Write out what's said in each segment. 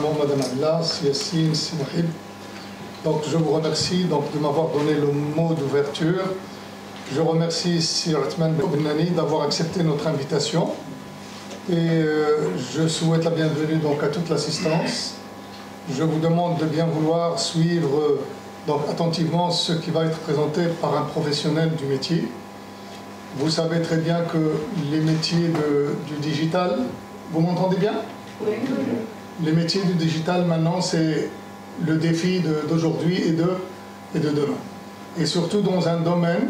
Mohamed Abdallah, Si Yassine, Si Mohib. Donc je vous remercie donc, de m'avoir donné le mot d'ouverture. Je remercie Sir Othman Ben Nani d'avoir accepté notre invitation. Et je souhaite la bienvenue donc, à toute l'assistance. Je vous demande de bien vouloir suivre donc, attentivement ce qui va être présenté par un professionnel du métier. Vous savez très bien que les métiers du digital, vous m'entendez bien? Oui. Les métiers du digital maintenant, c'est le défi d'aujourd'hui et de demain. Et surtout dans un domaine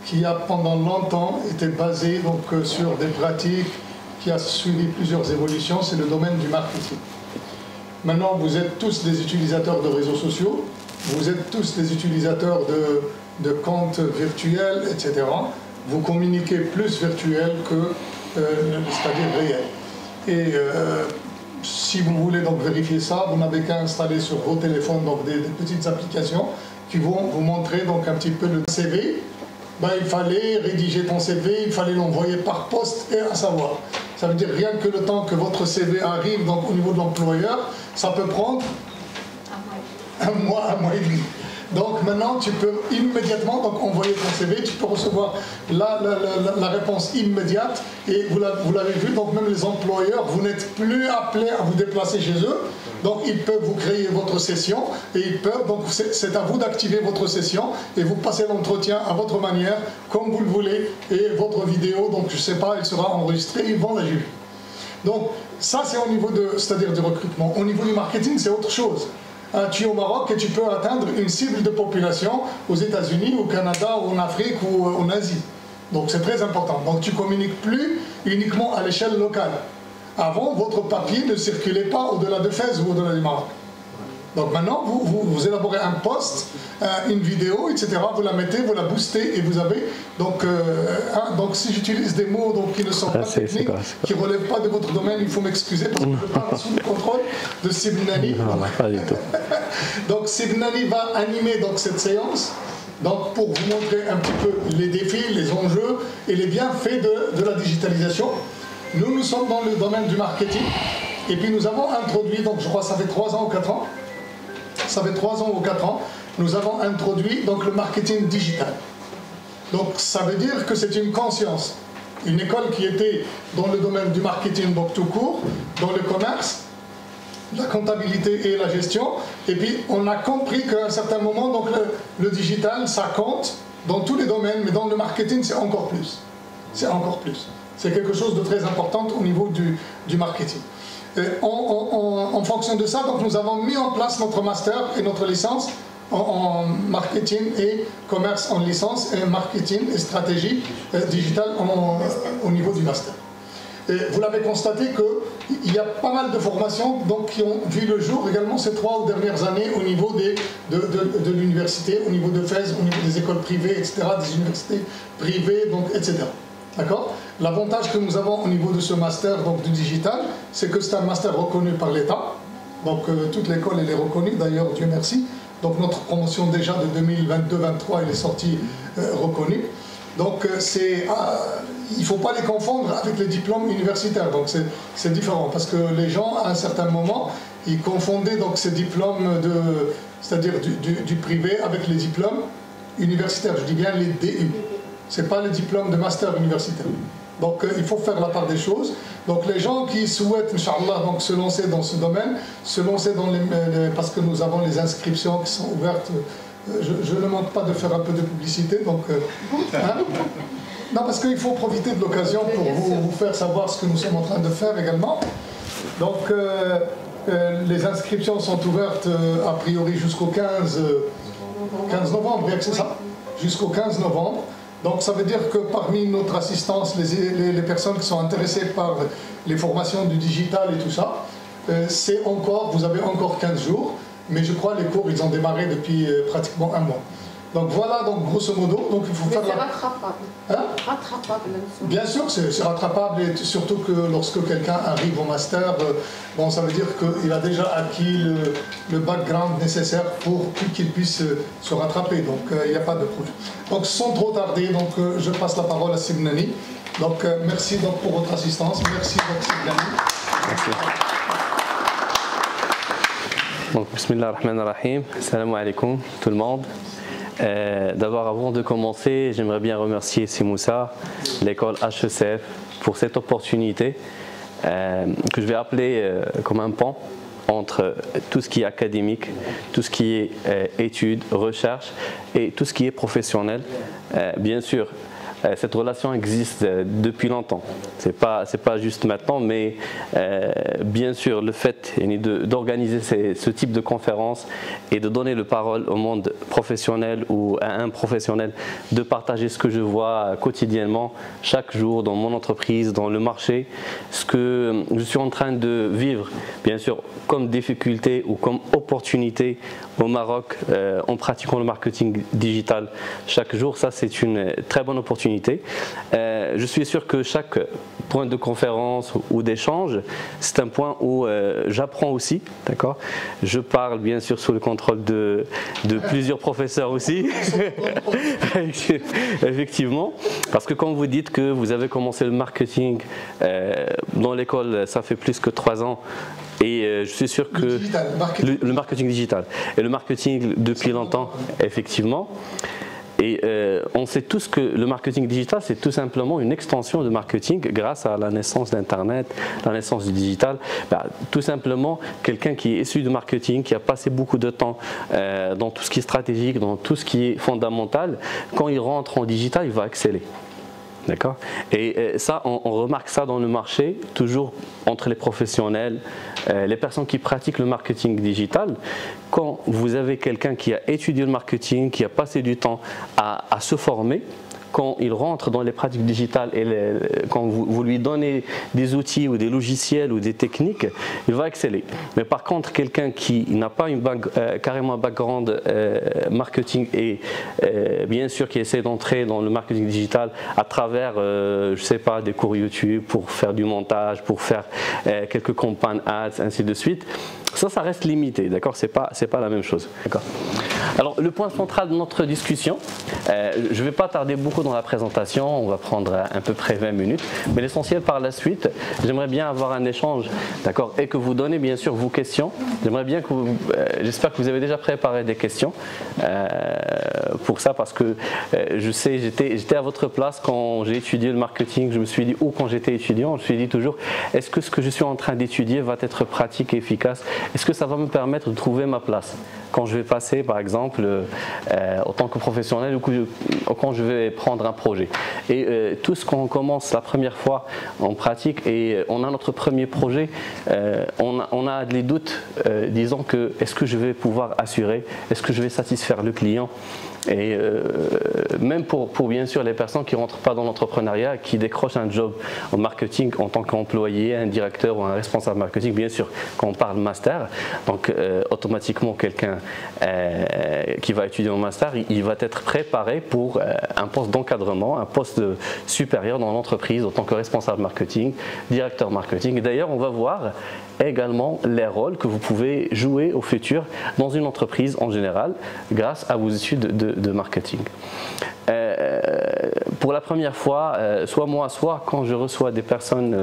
qui a pendant longtemps été basé donc, sur des pratiques, qui a suivi plusieurs évolutions, c'est le domaine du marketing. Maintenant, vous êtes tous des utilisateurs de réseaux sociaux, vous êtes tous des utilisateurs de comptes virtuels, etc. Vous communiquez plus virtuel que, c'est-à-dire réel. Et si vous voulez donc vérifier ça, vous n'avez qu'à installer sur vos téléphones donc des petites applications qui vont vous montrer donc un petit peu le CV. Ben, il fallait rédiger ton CV, il fallait l'envoyer par poste et à savoir. Ça veut dire rien que le temps que votre CV arrive donc, au niveau de l'employeur, ça peut prendre un mois et demi. Donc maintenant, tu peux immédiatement donc, envoyer ton CV, tu peux recevoir la réponse immédiate et vous l'avez vu, donc même les employeurs, vous n'êtes plus appelés à vous déplacer chez eux, donc ils peuvent vous créer votre session et ils peuvent, donc c'est à vous d'activer votre session et vous passez l'entretien à votre manière, comme vous le voulez, et votre vidéo, donc je ne sais pas, elle sera enregistrée, ils vont la juger. Donc ça c'est au niveau c'est-à-dire du recrutement. Au niveau du marketing, c'est autre chose. Tu es au Maroc et tu peux atteindre une cible de population aux États-Unis, au Canada, ou en Afrique ou en Asie. Donc c'est très important. Donc tu ne communiques plus uniquement à l'échelle locale. Avant, votre papier ne circulait pas au-delà de Fès ou au-delà du Maroc. Donc maintenant, vous élaborez un post, une vidéo, etc. Vous la mettez, vous la boostez et vous avez... Donc si j'utilise des mots donc, qui ne sont pas techniques, qui ne relèvent pas de votre domaine, il faut m'excuser parce que je parle sous le contrôle de Sib Nani. Non, pas du tout. Donc Sib Nani va animer donc, cette séance donc, pour vous montrer un petit peu les défis, les enjeux et les bienfaits de la digitalisation. Nous sommes dans le domaine du marketing et puis nous avons introduit, donc je crois que ça fait 3 ans ou 4 ans, ça fait 3 ans ou 4 ans, nous avons introduit donc, le marketing digital. Donc ça veut dire que c'est une conscience. Une école qui était dans le domaine du marketing donc tout court, dans le commerce, la comptabilité et la gestion. Et puis on a compris qu'à un certain moment, donc, le digital, ça compte dans tous les domaines, mais dans le marketing, c'est encore plus. C'est encore plus. C'est quelque chose de très important au niveau du marketing. En fonction de ça, donc, nous avons mis en place notre master et notre licence en marketing et commerce en licence et marketing et stratégie digitale au niveau du master. Et vous l'avez constaté qu'il y a pas mal de formations donc, qui ont vu le jour également ces 3 dernières années au niveau de l'université, au niveau de Fès, au niveau des écoles privées, etc., des universités privées, donc, etc. D'accord? L'avantage que nous avons au niveau de ce master donc, du digital, c'est que c'est un master reconnu par l'État. Donc toute l'école elle est reconnue, d'ailleurs, Dieu merci. Donc notre promotion déjà de 2022-23, elle est sortie reconnue. Donc il ne faut pas les confondre avec les diplômes universitaires. Donc c'est différent parce que les gens, à un certain moment, ils confondaient donc, ces diplômes, c'est-à-dire du privé, avec les diplômes universitaires. Je dis bien les DU. Ce n'est pas le diplôme de master universitaire. Donc il faut faire la part des choses. Donc les gens qui souhaitent, Inch'Allah, donc, se lancer dans ce domaine, se lancer dans parce que nous avons les inscriptions qui sont ouvertes. Je ne manque pas de faire un peu de publicité. Donc, hein? Non, parce qu'il faut profiter de l'occasion pour vous faire savoir ce que nous sommes en train de faire également. Donc les inscriptions sont ouvertes a priori jusqu'au 15 novembre, bien que c'est ça, jusqu'au 15 novembre. Donc ça veut dire que parmi notre assistance, les personnes qui sont intéressées par les formations du digital et tout ça, vous avez encore 15 jours, mais je crois que les cours ils ont démarré depuis pratiquement 1 mois. Donc voilà, donc grosso modo, donc il faut faire c'est rattrapable. Hein? Rattrapable. Bien sûr, c'est rattrapable, et surtout que lorsque quelqu'un arrive au master, bon, ça veut dire qu'il a déjà acquis le background nécessaire pour qu'il puisse se rattraper. Donc il n'y a pas de problème. Donc sans trop tarder, donc, je passe la parole à Sib Nani. Donc merci donc, pour votre assistance. Merci donc Sib Nani. Merci. Donc, bismillah ar-Rahman ar-Rahim, salam alaikum tout le monde. D'abord, avant de commencer, j'aimerais bien remercier Simoussa, l'école HECF, pour cette opportunité que je vais appeler comme un pont entre tout ce qui est académique, tout ce qui est études, recherche et tout ce qui est professionnel. Bien sûr, cette relation existe depuis longtemps. C'est pas juste maintenant, mais bien sûr, le fait d'organiser ce type de conférence et de donner la parole au monde professionnel ou à un professionnel, de partager ce que je vois quotidiennement, chaque jour dans mon entreprise, dans le marché, ce que je suis en train de vivre, bien sûr, comme difficulté ou comme opportunité au Maroc en pratiquant le marketing digital chaque jour. Ça, c'est une très bonne opportunité. Je suis sûr que chaque point de conférence ou d'échange, c'est un point où j'apprends aussi, d'accord. Je parle bien sûr sous le contrôle de plusieurs professeurs aussi, effectivement, parce que quand vous dites que vous avez commencé le marketing dans l'école, ça fait plus que 3 ans. Et je suis sûr que le marketing digital et le marketing depuis longtemps, effectivement. Et on sait tous que le marketing digital, c'est tout simplement une extension de marketing grâce à la naissance d'Internet, la naissance du digital. Tout simplement, quelqu'un qui est issu du marketing, qui a passé beaucoup de temps dans tout ce qui est stratégique, dans tout ce qui est fondamental, quand il rentre en digital, il va exceller. D'accord. Et ça, on remarque ça dans le marché, toujours entre les professionnels, les personnes qui pratiquent le marketing digital. Quand vous avez quelqu'un qui a étudié le marketing, qui a passé du temps à se former, quand il rentre dans les pratiques digitales et quand vous lui donnez des outils ou des logiciels ou des techniques, il va exceller. Mais par contre, quelqu'un qui n'a pas carrément un background marketing et bien sûr qui essaie d'entrer dans le marketing digital à travers, je sais pas, des cours YouTube pour faire du montage, pour faire quelques campagnes ads, ainsi de suite, ça reste limité, d'accord. C'est pas la même chose, d'accord. Alors, le point central de notre discussion, je ne vais pas tarder beaucoup dans la présentation, on va prendre à peu près 20 minutes, mais l'essentiel par la suite, j'aimerais bien avoir un échange, d'accord, et que vous donnez bien sûr vos questions. J'aimerais bien que j'espère que vous avez déjà préparé des questions pour ça, parce que je sais, j'étais à votre place quand j'ai étudié le marketing, je me suis dit, ou quand j'étais étudiant, je me suis dit toujours, est-ce que ce que je suis en train d'étudier va être pratique et efficace? Est-ce que ça va me permettre de trouver ma place quand je vais passer, par exemple, en tant que professionnel ou quand je vais prendre un projet? Et tout ce qu'on commence la première fois en pratique et on a notre premier projet, on a des doutes, disons que est-ce que je vais pouvoir assurer, est-ce que je vais satisfaire le client? Et même pour bien sûr les personnes qui ne rentrent pas dans l'entrepreneuriat, qui décrochent un job en marketing en tant qu'employé, un directeur ou un responsable marketing, bien sûr quand on parle master, donc automatiquement quelqu'un qui va étudier en master, il va être préparé pour un poste d'encadrement, un poste supérieur dans l'entreprise en tant que responsable marketing, directeur marketing. Et d'ailleurs on va voir également les rôles que vous pouvez jouer au futur dans une entreprise en général grâce à vos études de marketing. Pour la première fois, soit moi, soit quand je reçois des personnes,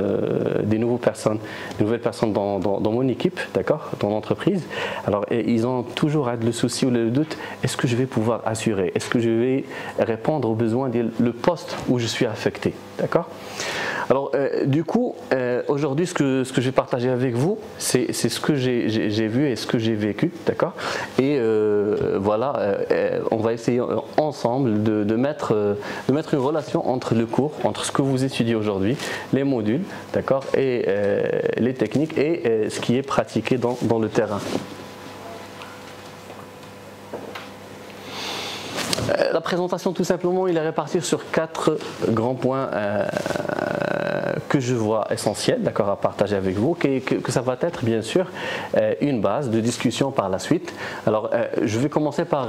des nouvelles personnes dans mon équipe, d'accord, dans l'entreprise, alors ils ont toujours le souci ou le doute, est-ce que je vais pouvoir assurer, est-ce que je vais répondre aux besoins le poste où je suis affecté, d'accord. Alors du coup, aujourd'hui ce que je vais partager avec vous, c'est ce que j'ai vu et ce que j'ai vécu, d'accord. Et voilà, on va essayer ensemble de mettre une relation entre le cours, entre ce que vous étudiez aujourd'hui, les modules, d'accord, et les techniques et ce qui est pratiqué dans le terrain. La présentation, tout simplement, il est réparti sur 4 grands points que je vois essentiels, d'accord, à partager avec vous, que ça va être bien sûr une base de discussion par la suite. Alors, je vais commencer par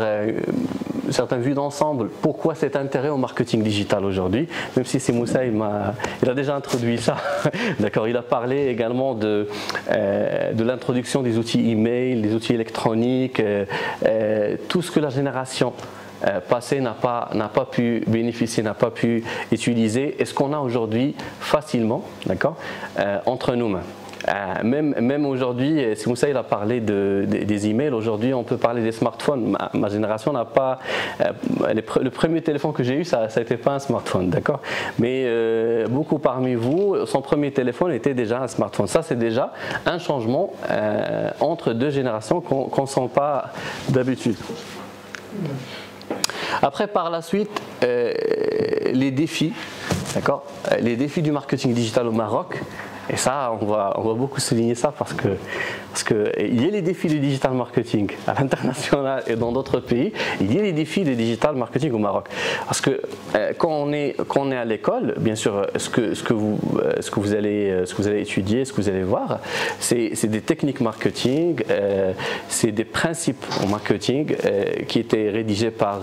certaines vues d'ensemble. Pourquoi cet intérêt au marketing digital aujourd'hui? Même si c'est Moussa, il a déjà introduit ça, d'accord. Il a parlé également de l'introduction des outils email, des outils électroniques, tout ce que la génération passé n'a pas pu bénéficier, n'a pas pu utiliser, et ce qu'on a aujourd'hui facilement, d'accord, entre nos mains. Même aujourd'hui, si Moussa il a parlé des emails, aujourd'hui on peut parler des smartphones. Ma génération n'a pas... le premier téléphone que j'ai eu, ça n'était pas un smartphone, d'accord? Mais beaucoup parmi vous, son premier téléphone était déjà un smartphone. Ça, c'est déjà un changement entre deux générations qu'on ne sent pas d'habitude. Après, par la suite, les défis, d'accord? Les défis du marketing digital au Maroc. Et ça, on va beaucoup souligner ça parce que il y a les défis du digital marketing à l'international et dans d'autres pays. Il y a les défis du digital marketing au Maroc. Parce que quand on est à l'école, bien sûr, ce que vous allez étudier, ce que vous allez voir, c'est des techniques marketing, c'est des principes en marketing qui étaient rédigés par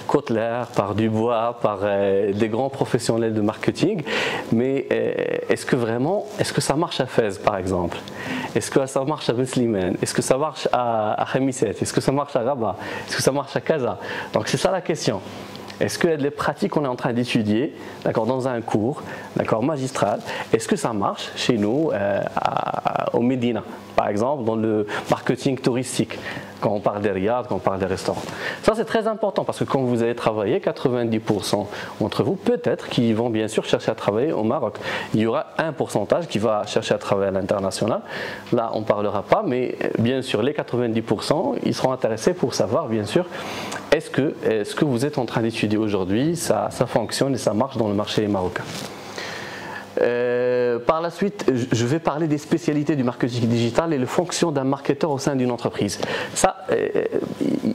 Kotler, par Dubois, par des grands professionnels de marketing. Mais est-ce que ça marche à Fès, par exemple? Est-ce que ça marche à Ben Slimane? Est-ce que ça marche à Khamisset? Est-ce que ça marche à Rabat? Est-ce que ça marche à Casa? Donc c'est ça la question. Est-ce que les pratiques qu'on est en train d'étudier, d'accord, dans un cours, d'accord, magistral, est-ce que ça marche chez nous au Médina, par exemple, dans le marketing touristique, quand on parle des riads, quand on parle des restaurants? Ça, c'est très important parce que quand vous allez travailler, 90% d'entre vous, peut-être, qui vont bien sûr chercher à travailler au Maroc. Il y aura un pourcentage qui va chercher à travailler à l'international. Là, on ne parlera pas, mais bien sûr, les 90%, ils seront intéressés pour savoir, bien sûr, est-ce que vous êtes en train d'étudier aujourd'hui, ça fonctionne et ça marche dans le marché marocain. Par la suite, je vais parler des spécialités du marketing digital et les fonctions d'un marketeur au sein d'une entreprise. Ça,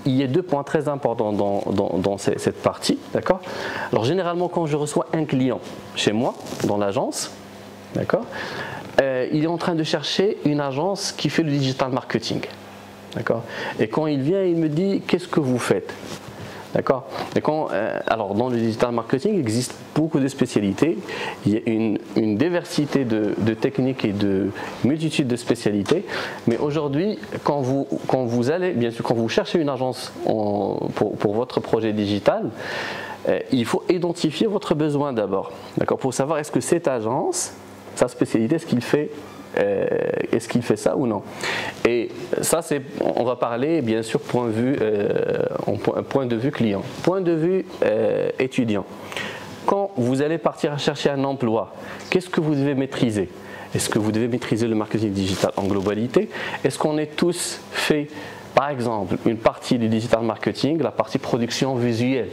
il y a deux points très importants dans cette partie, d'accord? Alors généralement, quand je reçois un client chez moi, dans l'agence, d'accord, il est en train de chercher une agence qui fait le digital marketing, d'accord? Et quand il vient, il me dit, qu'est-ce que vous faites? D'accord. Alors dans le digital marketing, il existe beaucoup de spécialités. Il y a une diversité de techniques et de multitude de spécialités. Mais aujourd'hui, quand vous allez, bien sûr, quand vous cherchez une agence pour votre projet digital, il faut identifier votre besoin d'abord. D'accord. Pour savoir est-ce que cette agence, sa spécialité, est-ce qu'il fait ça ou non? Et ça, on va parler bien sûr point de vue client, point de vue étudiant. Quand vous allez partir chercher un emploi, qu'est-ce que vous devez maîtriser? Est-ce que vous devez maîtriser le marketing digital en globalité? Est-ce qu'on est tous fait, par exemple, une partie du digital marketing, la partie production visuelle,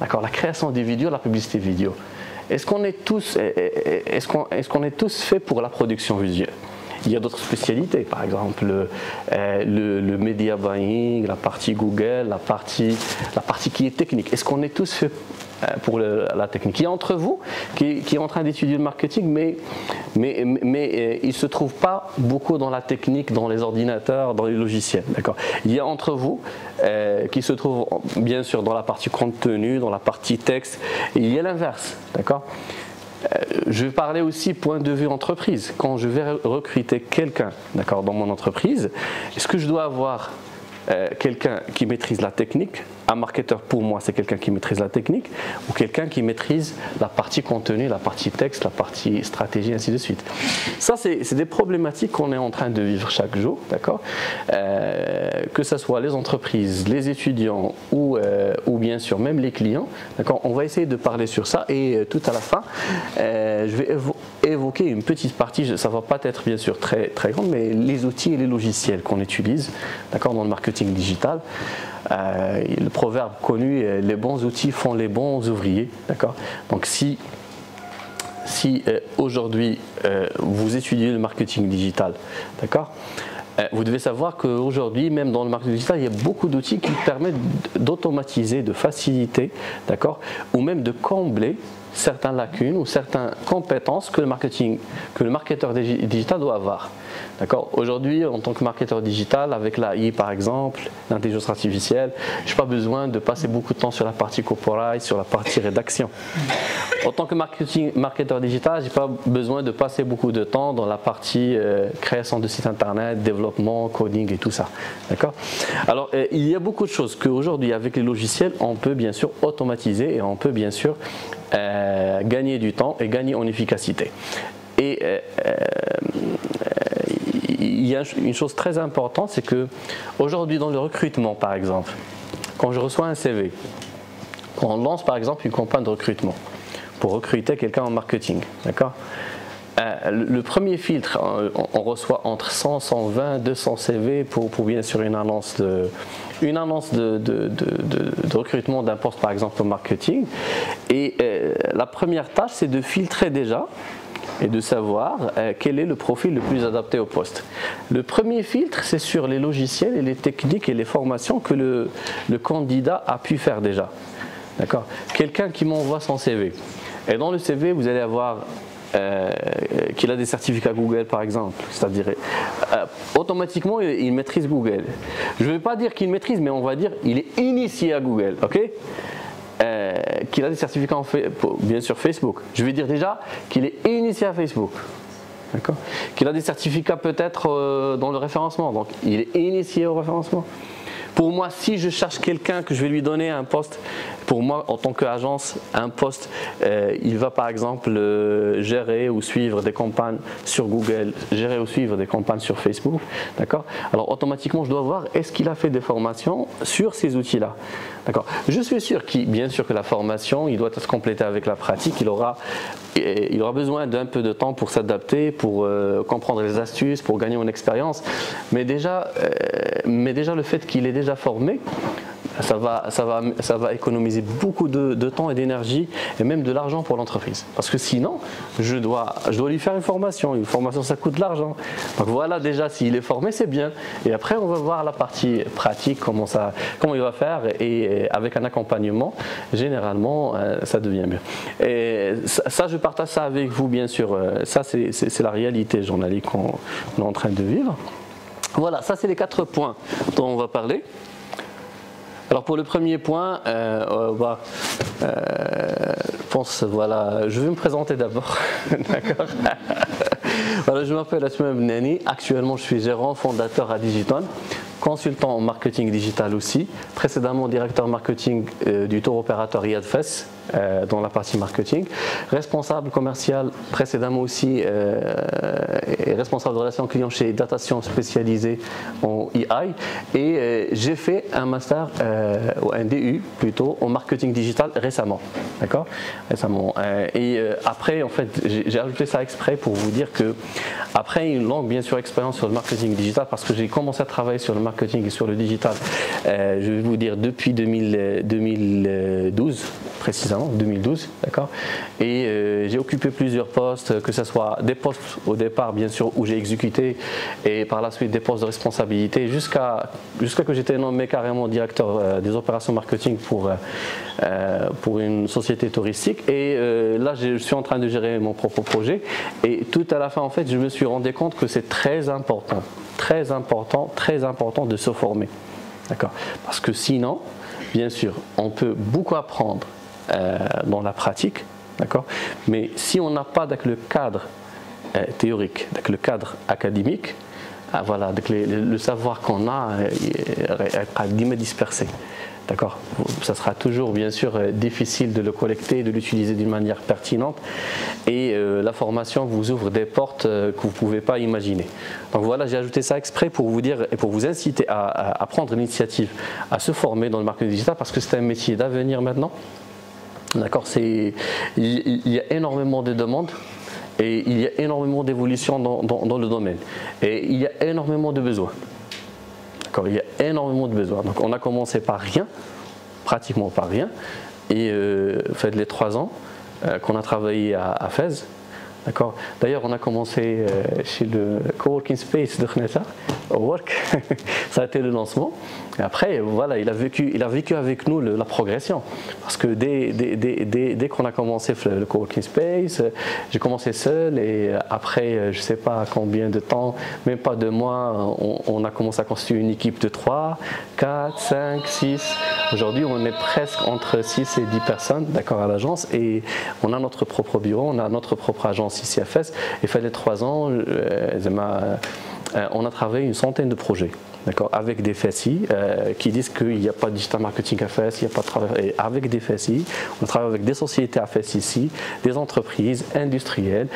d'accord, la création des vidéos, la publicité vidéo? Est-ce qu'on est tous faits pour la production visuelle? Il y a d'autres spécialités, par exemple le media buying, la partie Google, la partie qui est technique. Est-ce qu'on est tous faits pour la technique? Il y a entre vous qui est en train d'étudier le marketing, mais il ne se trouve pas beaucoup dans la technique, dans les ordinateurs, dans les logiciels. D'accord. Il y a entre vous qui se trouvent bien sûr dans la partie contenu, dans la partie texte. Et il y a l'inverse. D'accord. Je vais parler aussi point de vue entreprise. Quand je vais recruter quelqu'un, d'accord, dans mon entreprise, est-ce que je dois avoir quelqu'un qui maîtrise la technique? Un marketeur, pour moi, c'est quelqu'un qui maîtrise la technique, ou quelqu'un qui maîtrise la partie contenu, la partie texte, la partie stratégie, ainsi de suite. Ça, c'est des problématiques qu'on est en train de vivre chaque jour, d'accord? Que ce soit les entreprises, les étudiants ou bien sûr même les clients, d'accord? On va essayer de parler sur ça et tout à la fin, je vais évoquer une petite partie, ça ne va pas être bien sûr très, très grand, mais les outils et les logiciels qu'on utilise, d'accord, dans le marketing digital. Le proverbe connu, les bons outils font les bons ouvriers, d'accord. Donc si aujourd'hui vous étudiez le marketing digital, d'accord, vous devez savoir qu'aujourd'hui, même dans le marketing digital, il y a beaucoup d'outils qui permettent d'automatiser, de faciliter, d'accord, ou même de combler certaines lacunes ou certaines compétences que le marketeur digital doit avoir. D'accord. Aujourd'hui, en tant que marketeur digital, avec l'AI par exemple, l'intelligence artificielle, je n'ai pas besoin de passer beaucoup de temps sur la partie corporate, sur la partie rédaction. En tant que marketeur digital, je n'ai pas besoin de passer beaucoup de temps dans la partie création de site internet, développement, coding et tout ça. D'accord. Alors, il y a beaucoup de choses qu'aujourd'hui, avec les logiciels, on peut bien sûr automatiser et on peut bien sûr gagner du temps et gagner en efficacité. Et il y a une chose très importante, c'est que aujourd'hui dans le recrutement par exemple, quand je reçois un CV, quand on lance par exemple une campagne de recrutement pour recruter quelqu'un en marketing, d'accord, le premier filtre, on reçoit entre 100, 120, 200 CV pour bien sûr une annonce de recrutement d'un poste par exemple au marketing. Et la première tâche, c'est de filtrer déjà et de savoir quel est le profil le plus adapté au poste. Le premier filtre, c'est sur les logiciels et les techniques et les formations que le candidat a pu faire déjà. D'accord ? Quelqu'un qui m'envoie son CV. Et dans le CV, vous allez avoir qu'il a des certificats Google par exemple, c'est-à-dire automatiquement il maîtrise Google. Je ne vais pas dire qu'il maîtrise, mais on va dire qu'il est initié à Google, ok, qu'il a des certificats bien sûr Facebook. Je vais dire déjà qu'il est initié à Facebook, d'accord, qu'il a des certificats peut-être dans le référencement, donc il est initié au référencement. Pour moi, si je cherche quelqu'un que je vais lui donner un poste, pour moi, en tant qu'agence, un poste, il va par exemple gérer ou suivre des campagnes sur Google, gérer ou suivre des campagnes sur Facebook, d'accord ? Alors automatiquement, je dois voir est-ce qu'il a fait des formations sur ces outils-là, d'accord ? Je suis sûr bien sûr que la formation, il doit être complétée avec la pratique, il aura besoin d'un peu de temps pour s'adapter, pour comprendre les astuces, pour gagner en expérience, mais déjà le fait qu'il est déjà formé, ça va économiser beaucoup de temps et d'énergie et même de l'argent pour l'entreprise. Parce que sinon, je dois lui faire une formation. Une formation, ça coûte de l'argent. Donc voilà, déjà, s'il est formé, c'est bien. Et après, on va voir la partie pratique, comment il va faire. Et avec un accompagnement, généralement, ça devient mieux. Et ça, je partage ça avec vous, bien sûr. Ça, c'est la réalité journalière qu'on est en train de vivre. Voilà, ça, c'est les 4 points dont on va parler. Alors pour le premier point, je pense, voilà, je vais me présenter d'abord. D'accord. Voilà, je m'appelle Asma Bnani. Actuellement, je suis gérant, fondateur à Digiton, consultant en marketing digital aussi. Précédemment, directeur marketing du tour opérateur Riyad Fès dans la partie marketing. Responsable commercial précédemment aussi et responsable de relations clients chez Datation spécialisé en EI. Et j'ai fait un master ou un DU plutôt en marketing digital récemment. D'accord ? Récemment. Après, en fait, j'ai ajouté ça exprès pour vous dire que après une longue, bien sûr, expérience sur le marketing digital, parce que j'ai commencé à travailler sur le marketing et sur le digital, je vais vous dire depuis 2012, précisément, 2012, d'accord. Et j'ai occupé plusieurs postes, que ce soit des postes au départ, bien sûr, où j'ai exécuté, et par la suite des postes de responsabilité, jusqu'à que j'étais nommé carrément directeur des opérations marketing pour une société touristique. Et là, je suis en train de gérer mon propre projet. Et tout à la fin, en fait, je me suis rendu compte que c'est très important de se former. D'accord. Parce que sinon, bien sûr, on peut beaucoup apprendre dans la pratique, d'accord. Mais si on n'a pas le cadre théorique, le cadre académique, voilà, le savoir qu'on a est dispersé. D'accord. Ça sera toujours bien sûr difficile de le collecter, de l'utiliser d'une manière pertinente, et la formation vous ouvre des portes que vous ne pouvez pas imaginer. Donc voilà, j'ai ajouté ça exprès pour vous dire et pour vous inciter à prendre l'initiative, à se former dans le marketing digital, parce que c'est un métier d'avenir maintenant. D'accord. Il y a énormément de demandes. Et il y a énormément d'évolution dans le domaine. Et il y a énormément de besoins. D'accord, il y a énormément de besoins. Donc on a commencé par rien, pratiquement par rien. Et fait les 3 ans qu'on a travaillé à Fès. D'accord. D'ailleurs, on a commencé chez le Coworking Space de Khnessa, au Work. Ça a été le lancement. Et après, voilà, il a vécu avec nous la progression. Parce que dès qu'on a commencé le Coworking Space, j'ai commencé seul, et après, je ne sais pas combien de temps, même pas 2 mois, on a commencé à constituer une équipe de 3, 4, 5, 6. Aujourd'hui, on est presque entre 6 et 10 personnes, d'accord, à l'agence, et on a notre propre bureau, on a notre propre agence ici à Fès. Il fallait 3 ans, on a travaillé une centaine de projets. d'accord, avec des FSI qui disent qu'il n'y a pas de digital marketing à FS, il n'y a pas de travail avec des FSI. On travaille avec des sociétés à FS ici, des entreprises industrielles,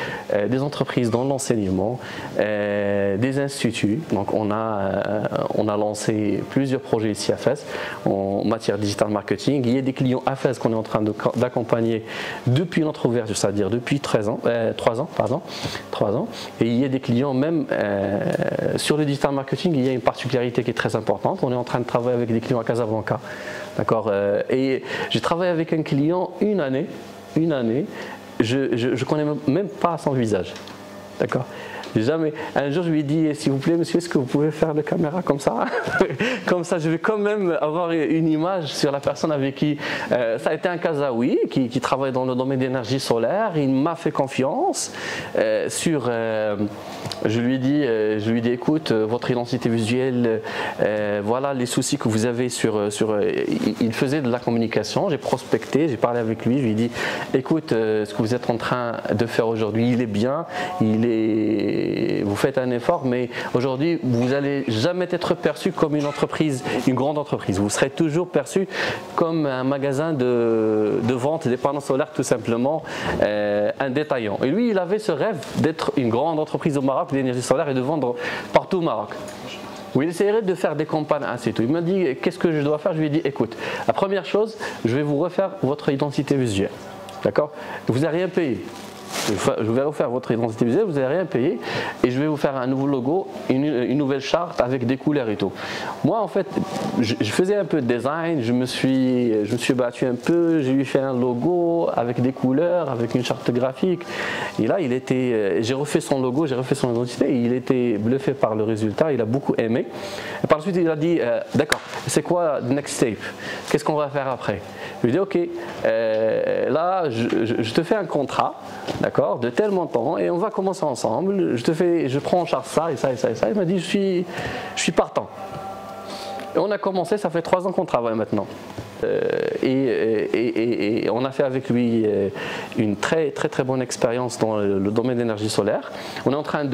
des entreprises dans l'enseignement, des instituts. Donc on a lancé plusieurs projets ici à FS en matière de digital marketing. Il y a des clients à FS qu'on est en train d'accompagner depuis notre ouverture, c'est-à-dire depuis 3 ans. Et il y a des clients même sur le digital marketing, il y a une particularité qui est très importante. On est en train de travailler avec des clients à Casablanca. D'accord. Et j'ai travaillé avec un client une année. Je connais même pas son visage. D'accord. Jamais. Un jour, je lui ai dit, s'il vous plaît, monsieur, est-ce que vous pouvez faire la caméra comme ça? Comme ça, je vais quand même avoir une image sur la personne avec qui... ça a été un Kazaoui qui travaille dans le domaine d'énergie solaire. Il m'a fait confiance je lui ai dit, écoute, votre identité visuelle, voilà les soucis que vous avez il faisait de la communication, j'ai prospecté, j'ai parlé avec lui, je lui ai dit, écoute, ce que vous êtes en train de faire aujourd'hui, il est bien, vous faites un effort, mais aujourd'hui, vous n'allez jamais être perçu comme une entreprise, une grande entreprise. Vous serez toujours perçu comme un magasin de vente des panneaux solaires, tout simplement, un détaillant. Et lui, il avait ce rêve d'être une grande entreprise au Maroc d'énergie solaire et de vendre partout au Maroc. Où il essayerait de faire des campagnes ainsi tout. Il m'a dit, qu'est-ce que je dois faire? Je lui ai dit, écoute, la première chose, je vais vous refaire votre identité visuelle. D'accord? Vous n'avez rien payé. Je vais refaire votre identité visuelle, vous n'allez rien payer et je vais vous faire un nouveau logo, une nouvelle charte avec des couleurs et tout. Moi en fait, je faisais un peu de design, je me suis battu un peu, j'ai lui fait un logo avec des couleurs, avec une charte graphique. Et là, j'ai refait son logo, j'ai refait son identité et il était bluffé par le résultat, il a beaucoup aimé. Et par la suite, il a dit, d'accord, c'est quoi the next step? Qu'est-ce qu'on va faire après? Je lui ai dit, ok, là, je te fais un contrat, d'accord, de tel montant et on va commencer ensemble. Je prends en charge ça et ça et ça et ça. Il m'a dit, je suis partant. Et on a commencé, ça fait 3 ans qu'on travaille maintenant. Et on a fait avec lui une très bonne expérience dans le domaine d'énergie solaire. On est en train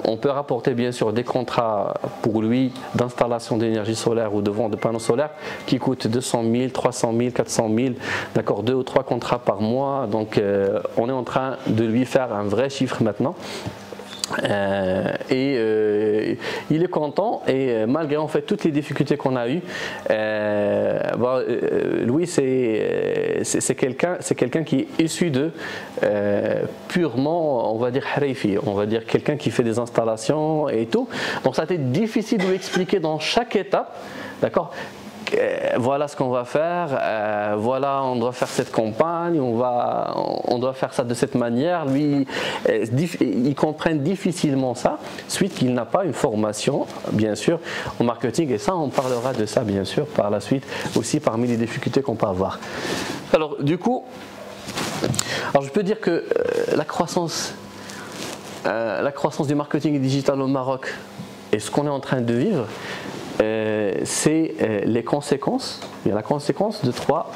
on peut rapporter bien sûr des contrats pour lui d'installation d'énergie solaire ou de vente de panneaux solaires qui coûtent 200 000, 300 000, 400 000, d'accord, 2 ou 3 contrats par mois. Donc on est en train de lui faire un vrai chiffre maintenant. Il est content et malgré en fait toutes les difficultés qu'on a eues, Louis c'est quelqu'un qui est issu de purement, on va dire harifi, on va dire quelqu'un qui fait des installations et tout. Donc ça a été difficile de lui expliquer dans chaque étape, d'accord. Voilà ce qu'on va faire, voilà on doit faire cette campagne, on doit faire ça de cette manière. Lui, il comprend difficilement ça, suite qu'il n'a pas une formation, bien sûr, en marketing. Et ça, on parlera de ça, bien sûr, par la suite, aussi parmi les difficultés qu'on peut avoir. Alors, du coup, je peux dire que la croissance du marketing digital au Maroc et ce qu'on est en train de vivre, c'est les conséquences. Il y a la conséquence de trois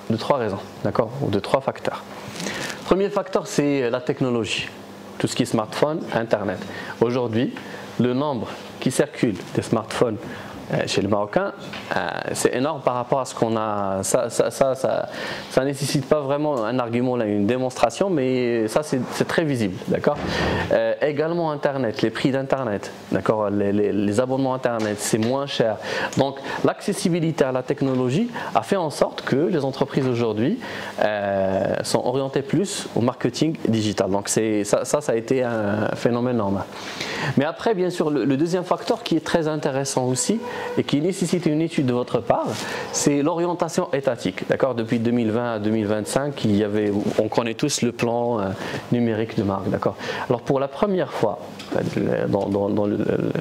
raisons, d'accord, ou de 3 facteurs. Premier facteur, c'est la technologie, tout ce qui est smartphone, internet. Aujourd'hui, le nombre qui circule des smartphones chez les Marocains, c'est énorme par rapport à ce qu'on a. Ça nécessite pas vraiment un argument, là, une démonstration, mais ça c'est très visible, d'accord. Également Internet, les prix d'Internet, d'accord, les abonnements Internet, c'est moins cher. Donc l'accessibilité à la technologie a fait en sorte que les entreprises aujourd'hui sont orientées plus au marketing digital. Donc ça a été un phénomène normal. Mais après, bien sûr, le deuxième facteur qui est très intéressant aussi, et qui nécessite une étude de votre part, c'est l'orientation étatique. D'accord, depuis 2020 à 2025, on connaît tous le plan numérique de marque. D'accord. Alors pour la première fois,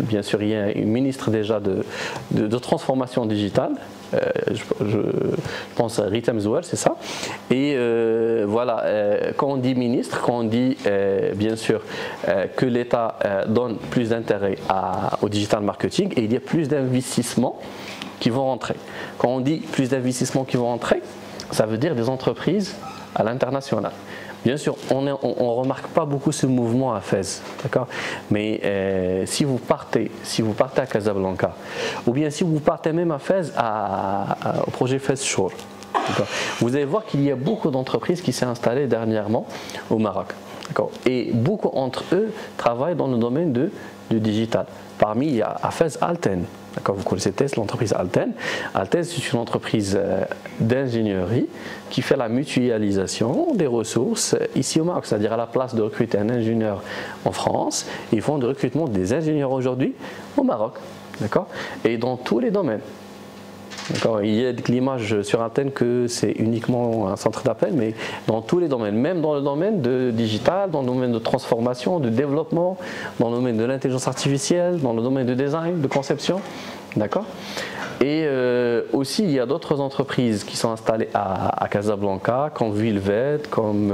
bien sûr, il y a une ministre déjà de transformation digitale. Je pense à Rita Mzouar, c'est ça. Et voilà, quand on dit ministre, quand on dit bien sûr que l'État donne plus d'intérêt au digital marketing et il y a plus d'investissements qui vont rentrer. Quand on dit plus d'investissements qui vont rentrer, ça veut dire des entreprises à l'international. Bien sûr, on ne remarque pas beaucoup ce mouvement à Fès, d'accord. Mais si vous partez à Casablanca, ou bien si vous partez même à Fès, au projet Fès Shore, vous allez voir qu'il y a beaucoup d'entreprises qui s'est installées dernièrement au Maroc. Et beaucoup d'entre eux travaillent dans le domaine du digital. Parmi, il y a à Fès Alten. Vous connaissez l'entreprise Alten. Alten, c'est une entreprise d'ingénierie qui fait la mutualisation des ressources ici au Maroc. C'est-à-dire à la place de recruter un ingénieur en France, ils font du recrutement des ingénieurs aujourd'hui au Maroc. Et dans tous les domaines. Il y a l'image sur Alten que c'est uniquement un centre d'appel, mais dans tous les domaines, même dans le domaine de digital, dans le domaine de transformation, de développement, dans le domaine de l'intelligence artificielle, dans le domaine de design, de conception. Et aussi, il y a d'autres entreprises qui sont installées à Casablanca, comme Vilvet, comme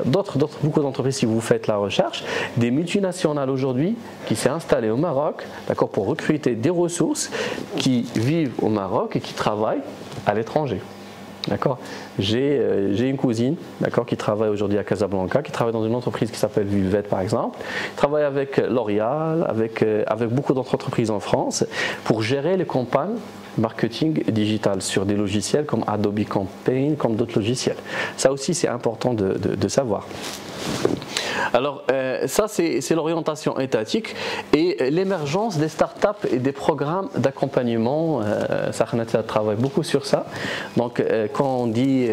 beaucoup d'entreprises si vous faites la recherche, des multinationales aujourd'hui qui s'est installées au Maroc, pour recruter des ressources qui vivent au Maroc et qui travaillent à l'étranger. J'ai une cousine qui travaille aujourd'hui à Casablanca, qui travaille dans une entreprise qui s'appelle Vilvet par exemple, travaille avec L'Oréal, avec beaucoup d'autres entreprises en France pour gérer les campagnes marketing digital sur des logiciels comme Adobe Campaign, comme d'autres logiciels. Ça aussi c'est important de savoir. Alors ça c'est l'orientation étatique et l'émergence des startups et des programmes d'accompagnement. Sahnet travaille beaucoup sur ça. Donc quand on dit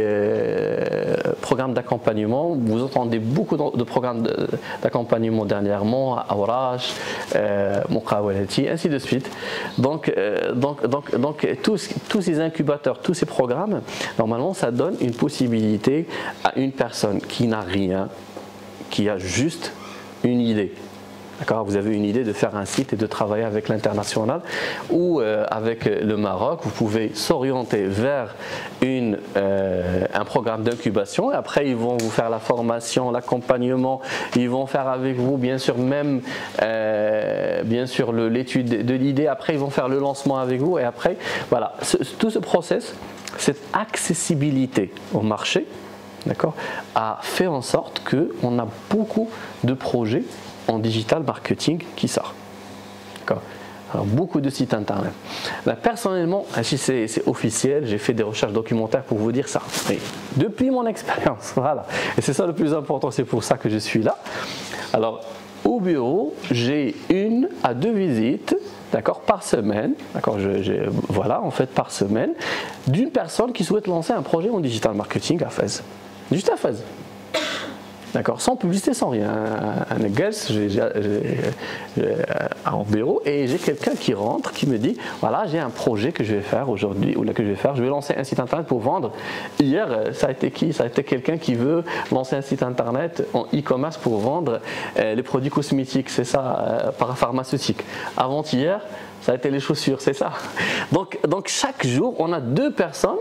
programme d'accompagnement, vous entendez beaucoup de programmes d'accompagnement dernièrement, Awrash, Muqawalati, ainsi de suite. Donc tous ces incubateurs, tous ces programmes, normalement ça donne une possibilité à une personne qui n'a rien, qui a juste une idée. Vous avez une idée de faire un site et de travailler avec l'international ou avec le Maroc. Vous pouvez s'orienter vers un programme d'incubation et après ils vont vous faire la formation, l'accompagnement, ils vont faire avec vous bien sûr même l'étude de l'idée, après ils vont faire le lancement avec vous et après voilà, tout ce process, cette accessibilité au marché a fait en sorte qu'on a beaucoup de projets en digital marketing qui sortent. Alors, beaucoup de sites internet. Là, personnellement, si c'est officiel, j'ai fait des recherches documentaires pour vous dire ça. Mais depuis mon expérience, voilà. Et c'est ça le plus important, c'est pour ça que je suis là. Alors, au bureau, j'ai 1 à 2 visites par semaine, voilà, en fait par semaine, d'une personne qui souhaite lancer un projet en digital marketing à Fès. Juste à Fès. Sans publicité, sans rien. Un guest, en bureau et j'ai quelqu'un qui rentre, qui me dit voilà, j'ai un projet que je vais faire aujourd'hui, ou là que je vais faire, je vais lancer un site internet pour vendre. Hier, ça a été qui? Ça a été quelqu'un qui veut lancer un site internet en e-commerce pour vendre les produits cosmétiques, c'est ça, parapharmaceutiques. Avant-hier, ça a été les chaussures, c'est ça. Donc chaque jour, on a 2 personnes.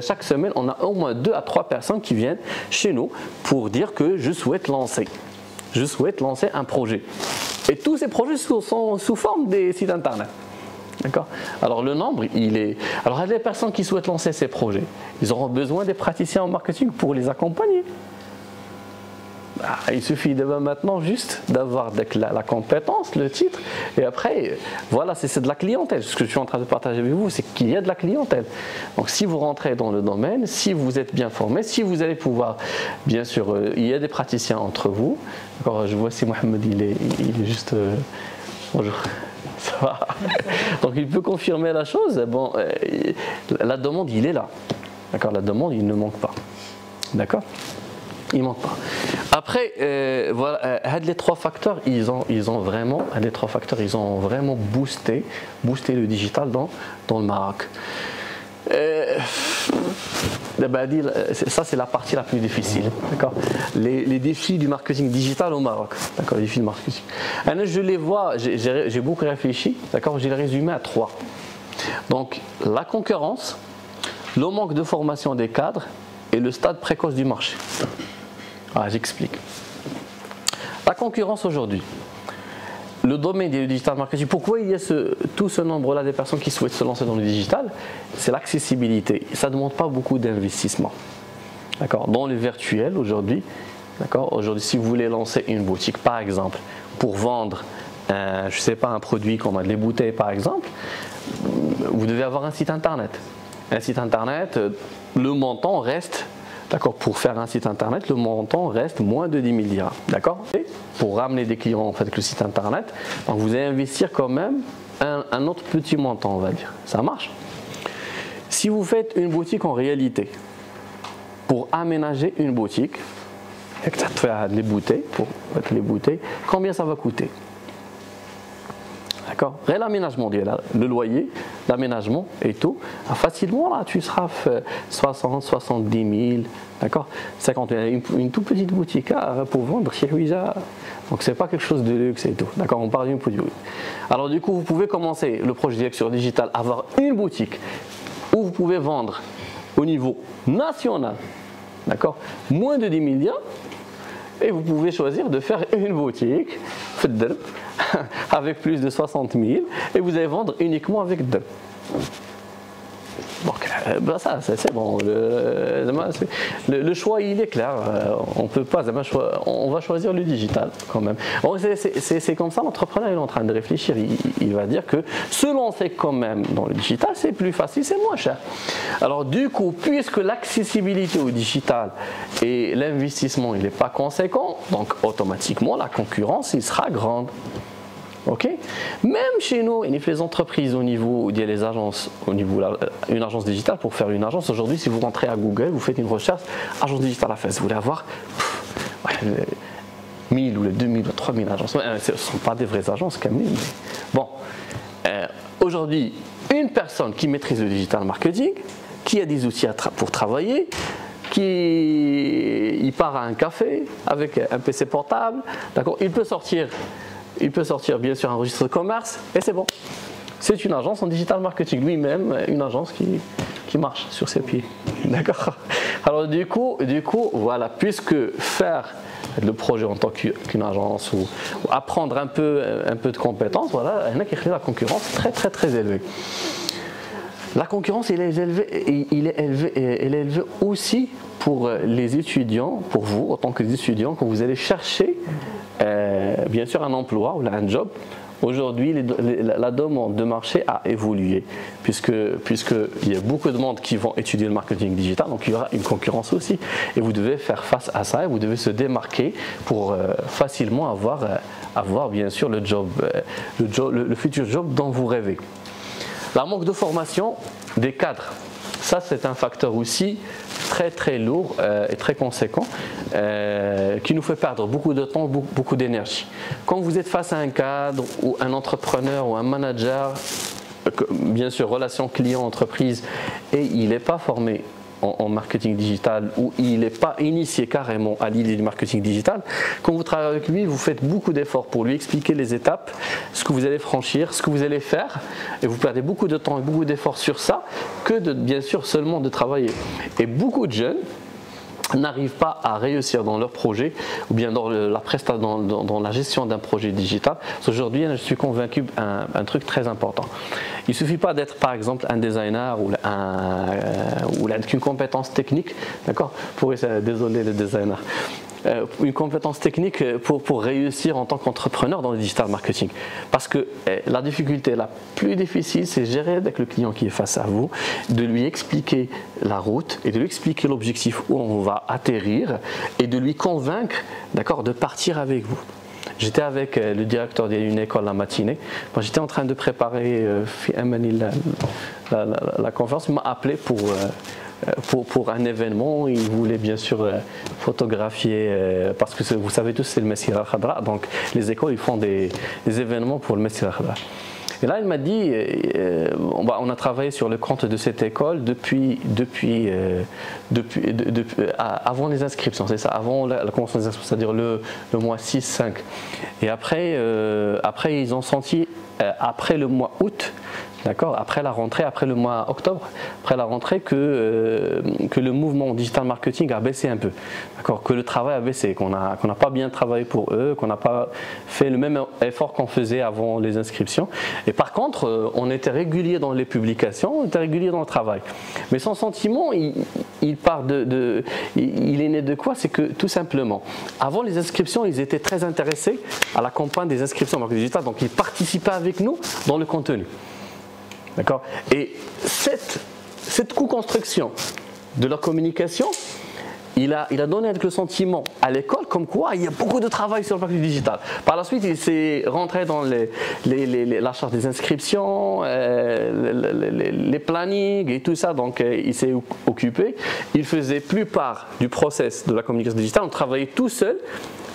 Chaque semaine, on a au moins 2 à 3 personnes qui viennent chez nous pour dire que je souhaite lancer un projet. Et tous ces projets sont sous forme des sites internet. Alors le nombre, il est... Alors il y a des personnes qui souhaitent lancer ces projets. Ils auront besoin des praticiens en marketing pour les accompagner. Il suffit maintenant juste d'avoir la compétence, le titre, et après, voilà, c'est de la clientèle. Ce que je suis en train de partager avec vous, c'est qu'il y a de la clientèle. Donc si vous rentrez dans le domaine, si vous êtes bien formé, si vous allez pouvoir, bien sûr, il y a des praticiens entre vous. Je vois si Mohamed, il est juste... bonjour. Ça va. Donc il peut confirmer la chose. Bon, la demande, il est là. La demande, il ne manque pas. D'accord ? Il manque pas. Après, voilà, les 3 facteurs, ils ont vraiment boosté le digital dans le Maroc. Ça, c'est la partie la plus difficile. Les défis du marketing digital au Maroc. Les défis du marketing. Je les vois, j'ai beaucoup réfléchi. Je les résumé à 3. Donc, la concurrence, le manque de formation des cadres et le stade précoce du marché. J'explique. La concurrence aujourd'hui, le domaine du digital marketing, pourquoi il y a tout ce nombre-là de personnes qui souhaitent se lancer dans le digital? C'est l'accessibilité. Ça ne demande pas beaucoup d'investissement. d'accord, dans le virtuel aujourd'hui. D'accord, aujourd'hui, si vous voulez lancer une boutique, par exemple, pour vendre, je ne sais pas, un produit comme des bouteilles, par exemple, vous devez avoir un site internet. Un site internet, le montant reste, d'accord, pour faire un site internet, le montant reste moins de 10 000 dirhams, d'accord. Et pour ramener des clients en fait avec le site internet, donc vous allez investir quand même un autre petit montant, on va dire. Ça marche. Si vous faites une boutique en réalité, pour aménager une boutique, les bouteilles, pour mettre les bouteilles, combien ça va coûter? D'accord? L'aménagement, le loyer, l'aménagement et tout, facilement là, tu seras 60, 70 000, d'accord? 50 000, une toute petite boutique pour vendre chez Louisa. Donc c'est pas quelque chose de luxe et tout, d'accord? On parle d'une boutique. Alors du coup, vous pouvez commencer le projet Direction Digitale, avoir une boutique où vous pouvez vendre au niveau national, d'accord? Moins de 10 000 dirhams. Et vous pouvez choisir de faire une boutique avec plus de 60 000 et vous allez vendre uniquement avec deux. Donc ça c'est bon, le choix il est clair, on peut pas, on va choisir le digital quand même. C'est comme ça, l'entrepreneur il est en train de réfléchir, il va dire que se lancer quand même dans le digital c'est plus facile, c'est moins cher. Alors du coup, puisque l'accessibilité au digital et l'investissement il n'est pas conséquent, donc automatiquement la concurrence il sera grande. Ok, même chez nous, les entreprises au niveau, il y a les agences, au niveau une agence digitale, pour faire une agence, aujourd'hui, si vous rentrez à Google, vous faites une recherche, agence digitale à Fès, vous voulez avoir 1000 ou 2000 ou 3000 agences. Ce ne sont pas des vraies agences quand même. Mais bon, aujourd'hui, une personne qui maîtrise le digital marketing, qui a des outils pour travailler, il part à un café avec un PC portable, d'accord, il peut sortir bien sûr un registre de commerce et c'est bon. C'est une agence en digital marketing, lui-même une agence qui marche sur ses pieds. D'accord. Alors du coup, voilà, puisque faire le projet en tant qu'une agence ou apprendre un peu de compétences, voilà, il y en a qui créent la concurrence très élevée. La concurrence, elle est élevée aussi pour les étudiants, pour vous en tant qu'étudiants, quand vous allez chercher bien sûr un emploi ou un job. Aujourd'hui, la demande de marché a évolué puisqu'il y a beaucoup de monde qui vont étudier le marketing digital, donc il y aura une concurrence aussi. Et vous devez faire face à ça et vous devez se démarquer pour facilement avoir bien sûr le futur job dont vous rêvez. La manque de formation des cadres, ça c'est un facteur aussi très lourd et très conséquent qui nous fait perdre beaucoup de temps, beaucoup d'énergie. Quand vous êtes face à un cadre ou un entrepreneur ou un manager, bien sûr relation client-entreprise, et il n'est pas formé en marketing digital ou il n'est pas initié carrément à l'idée du marketing digital, quand vous travaillez avec lui, vous faites beaucoup d'efforts pour lui expliquer les étapes, ce que vous allez franchir, ce que vous allez faire, et vous perdez beaucoup de temps et beaucoup d'efforts sur ça que bien sûr seulement de travailler. Et beaucoup de jeunes n'arrivent pas à réussir dans leur projet ou bien dans la gestion d'un projet digital. Aujourd'hui, je suis convaincu d'un truc très important. Il ne suffit pas d'être par exemple un designer ou avec une compétence technique, d'accord, désolé les designers, une compétence technique pour réussir en tant qu'entrepreneur dans le digital marketing. Parce que la difficulté la plus difficile, c'est gérer avec le client qui est face à vous, de lui expliquer la route et de lui expliquer l'objectif où on va atterrir et de lui convaincre, d'accord, de partir avec vous. J'étais avec le directeur d'une école la matinée. J'étais en train de préparer la conférence. Il m'a appelé pour un événement. Il voulait bien sûr photographier, parce que vous savez tous, c'est le Messira al-Khadra. Donc les écoles ils font des événements pour le Messira al-Khadra. Et là, il m'a dit, on a travaillé sur le compte de cette école avant les inscriptions, c'est ça, avant la commencement des inscriptions, c'est-à-dire le mois 6-5. Et après, ils ont senti, après le mois août, d'accord, après la rentrée, après le mois octobre, après la rentrée, que le mouvement digital marketing a baissé un peu, d'accord, que le travail a baissé, qu'on n'a pas bien travaillé pour eux, qu'on n'a pas fait le même effort qu'on faisait avant les inscriptions. Et par contre, on était régulier dans les publications, on était régulier dans le travail. Mais son sentiment, il part il est né de quoi? C'est que tout simplement, avant les inscriptions, ils étaient très intéressés à la campagne des inscriptions marketing digital, donc ils participaient avec nous dans le contenu. D'accord? Et cette co-construction de leur communication, il a donné le sentiment à l'école comme quoi il y a beaucoup de travail sur le marketing digital. Par la suite, il s'est rentré dans la charte des inscriptions, les plannings et tout ça, donc il s'est occupé. Il faisait plus part du process de la communication digitale, on travaillait tout seul.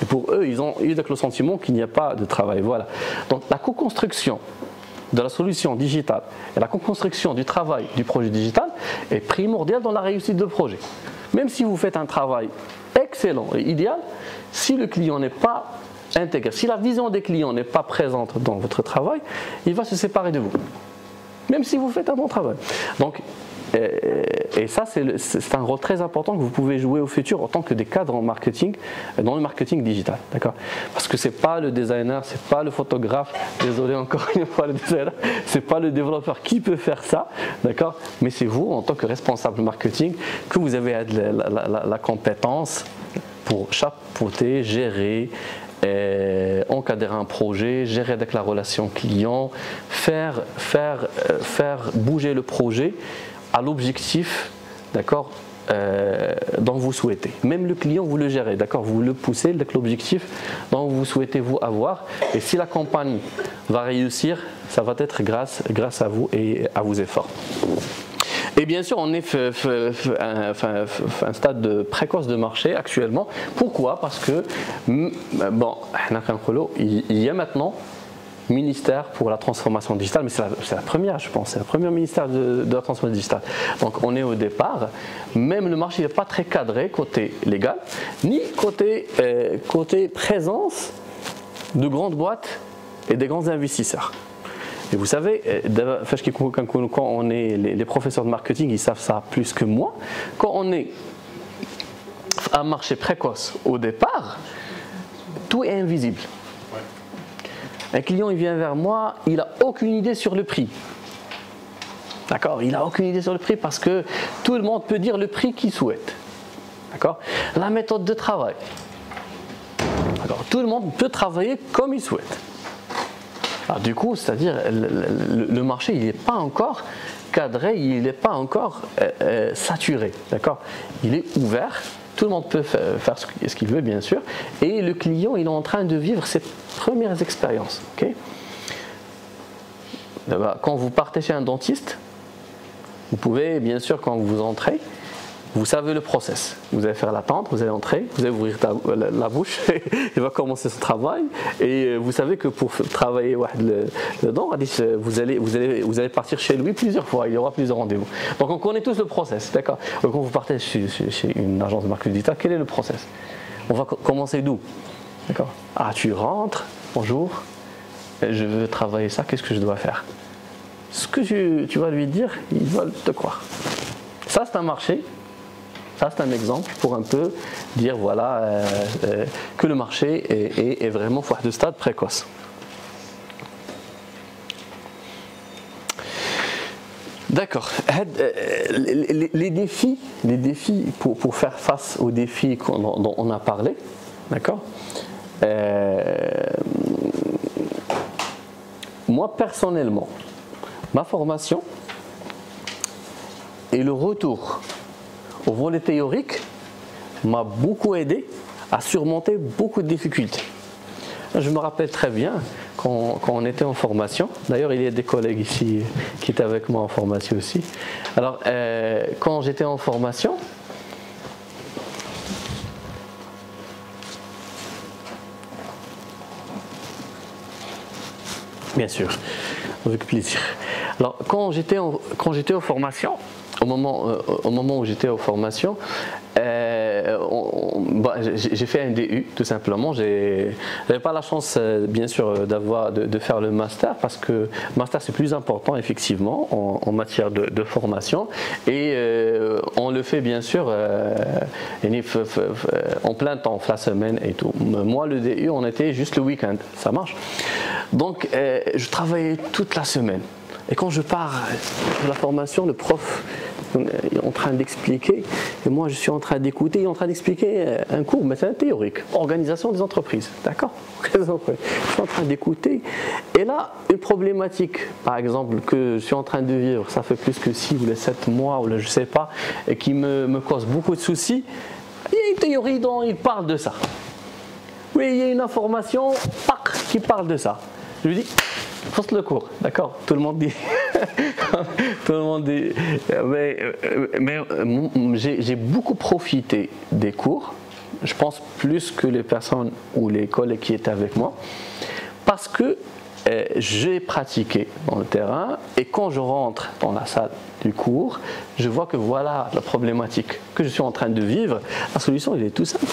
Et pour eux, ils ont eu le sentiment qu'il n'y a pas de travail. Voilà. Donc la co-construction de la solution digitale et la co-construction du travail du projet digital est primordiale dans la réussite de projet. Même si vous faites un travail excellent et idéal, si le client n'est pas intégré, si la vision des clients n'est pas présente dans votre travail, il va se séparer de vous. Même si vous faites un bon travail. Donc, et ça, c'est un rôle très important que vous pouvez jouer au futur en tant que des cadres en marketing, dans le marketing digital, d'accord? Parce que c'est pas le designer, c'est pas le photographe, désolé encore une fois le designer, c'est pas le développeur qui peut faire ça, d'accord? Mais c'est vous en tant que responsable marketing que vous avez la compétence pour chapeauter, gérer, encadrer un projet, gérer avec la relation client, faire bouger le projet à l'objectif, d'accord, dont vous souhaitez. Même le client, vous le gérez, d'accord, vous le poussez avec l'objectif dont vous souhaitez vous avoir. Et si la campagne va réussir, ça va être grâce à vous et à vos efforts. Et bien sûr, on est un stade précoce de marché actuellement. Pourquoi? Parce que, bon, il y a maintenant ministère pour la transformation digitale, mais c'est la première, je pense, c'est la première ministère de la transformation digitale. Donc on est au départ, même le marché n'est pas très cadré côté légal, ni côté présence de grandes boîtes et des grands investisseurs. Et vous savez, quand on est les professeurs de marketing, ils savent ça plus que moi, quand on est un marché précoce au départ, tout est invisible. Un client, il vient vers moi, il n'a aucune idée sur le prix. D'accord? Il n'a aucune idée sur le prix parce que tout le monde peut dire le prix qu'il souhaite. D'accord? La méthode de travail. D'accord? Tout le monde peut travailler comme il souhaite. Alors, du coup, c'est-à-dire le marché, il n'est pas encore cadré, il n'est pas encore saturé. D'accord? Il est ouvert. Tout le monde peut faire ce qu'il veut, bien sûr. Et le client, il est en train de vivre ses premières expériences. Okay? Quand vous partez chez un dentiste, vous pouvez, bien sûr, quand vous entrez, vous savez le process. Vous allez faire l'attente, vous allez entrer, vous allez ouvrir la bouche, il va commencer ce travail. Et vous savez que pour travailler le dent, vous allez partir chez lui plusieurs fois, il y aura plusieurs rendez-vous. Donc on connaît tous le process, d'accord? Quand vous partez chez une agence de marketing digital, quel est le process? On va commencer d'où? D'accord? Ah, tu rentres, bonjour, je veux travailler ça, qu'est-ce que je dois faire? Ce que tu vas lui dire, il va te croire. Ça, c'est un marché. Ça, c'est un exemple pour un peu dire voilà, que le marché est vraiment de stade précoce. D'accord. Les défis pour faire face aux défis dont on a parlé, d'accord. Moi, personnellement, ma formation et le retour au volet théorique m'a beaucoup aidé à surmonter beaucoup de difficultés. Je me rappelle très bien quand on était en formation, d'ailleurs il y a des collègues ici qui étaient avec moi en formation aussi. Alors quand j'étais en formation, bien sûr, avec plaisir. Alors quand j'étais en formation, au moment où j'étais en formation, j'ai fait un DU tout simplement. J'avais pas la chance bien sûr de faire le master parce que le master c'est plus important effectivement en matière de formation et on le fait bien sûr en plein temps, la semaine et tout. Moi le DU on était juste le week-end, ça marche. Donc je travaillais toute la semaine et quand je pars de la formation, le prof est en train d'expliquer et moi je suis en train d'écouter, il est en train d'expliquer un cours maintenant théorique, organisation des entreprises, d'accord? Je suis en train d'écouter et là une problématique par exemple que je suis en train de vivre, ça fait plus que 6 ou 7 mois ou je sais pas, et qui me cause beaucoup de soucis, il y a une théorie dont il parle de ça. Oui, il y a une information qui parle de ça. Je lui dis fasse le cours, d'accord? Tout le monde dit. Tout le monde dit. Mais j'ai beaucoup profité des cours. Je pense plus que les personnes ou les collègues qui étaient avec moi, parce que j'ai pratiqué dans le terrain et quand je rentre dans la salle du cours, je vois que voilà la problématique que je suis en train de vivre. La solution, il est tout simple.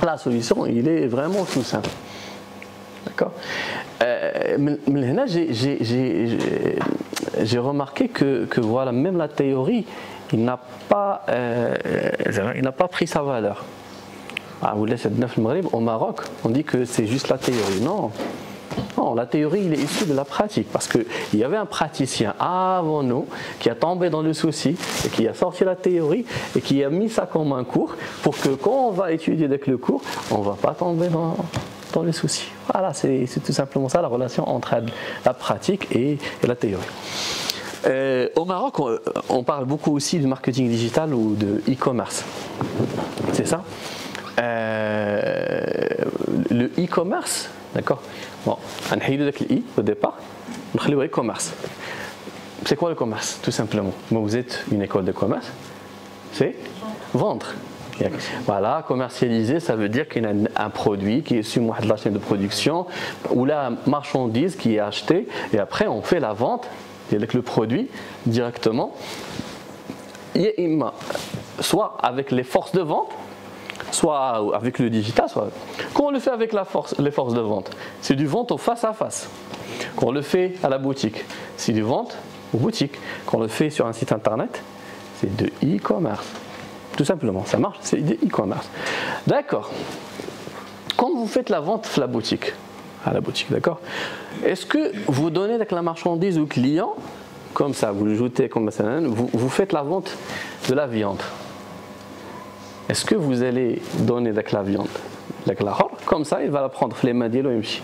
La solution, il est vraiment tout simple. D'accord. J'ai remarqué que voilà, même la théorie, il n'a pas pris sa valeur. Au Maroc, on dit que c'est juste la théorie. Non, la théorie, il est issu de la pratique parce qu'il y avait un praticien avant nous qui a tombé dans le souci et qui a sorti la théorie et qui a mis ça comme un cours pour que quand on va étudier avec le cours, on ne va pas tomber dans les soucis. Voilà, c'est tout simplement ça la relation entre la pratique et la théorie. Au Maroc, on parle beaucoup aussi du marketing digital ou de e-commerce. C'est ça. Le e-commerce, d'accord. Bon, on a le i au départ, on a le e-commerce. C'est quoi le commerce? Tout simplement. Vous êtes une école de commerce, c'est vendre. Voilà, commercialiser, ça veut dire qu'il y a un produit qui est sur la chaîne de production ou la marchandise qui est achetée et après on fait la vente avec le produit directement, soit avec les forces de vente, soit avec le digital, soit. Quand on le fait avec les forces de vente, c'est du vente au face à face. Quand on le fait à la boutique, c'est du vente aux boutiques. Quand on le fait sur un site internet, c'est de e-commerce. Tout simplement, ça marche, c'est de e-commerce. D'accord. Quand vous faites la vente à la boutique, d'accord, est-ce que vous donnez avec la marchandise au client, comme ça, vous le jetez comme ça, vous faites la vente de la viande. Est-ce que vous allez donner avec la viande, comme ça, il va la prendre les mains d'Elo Imchi.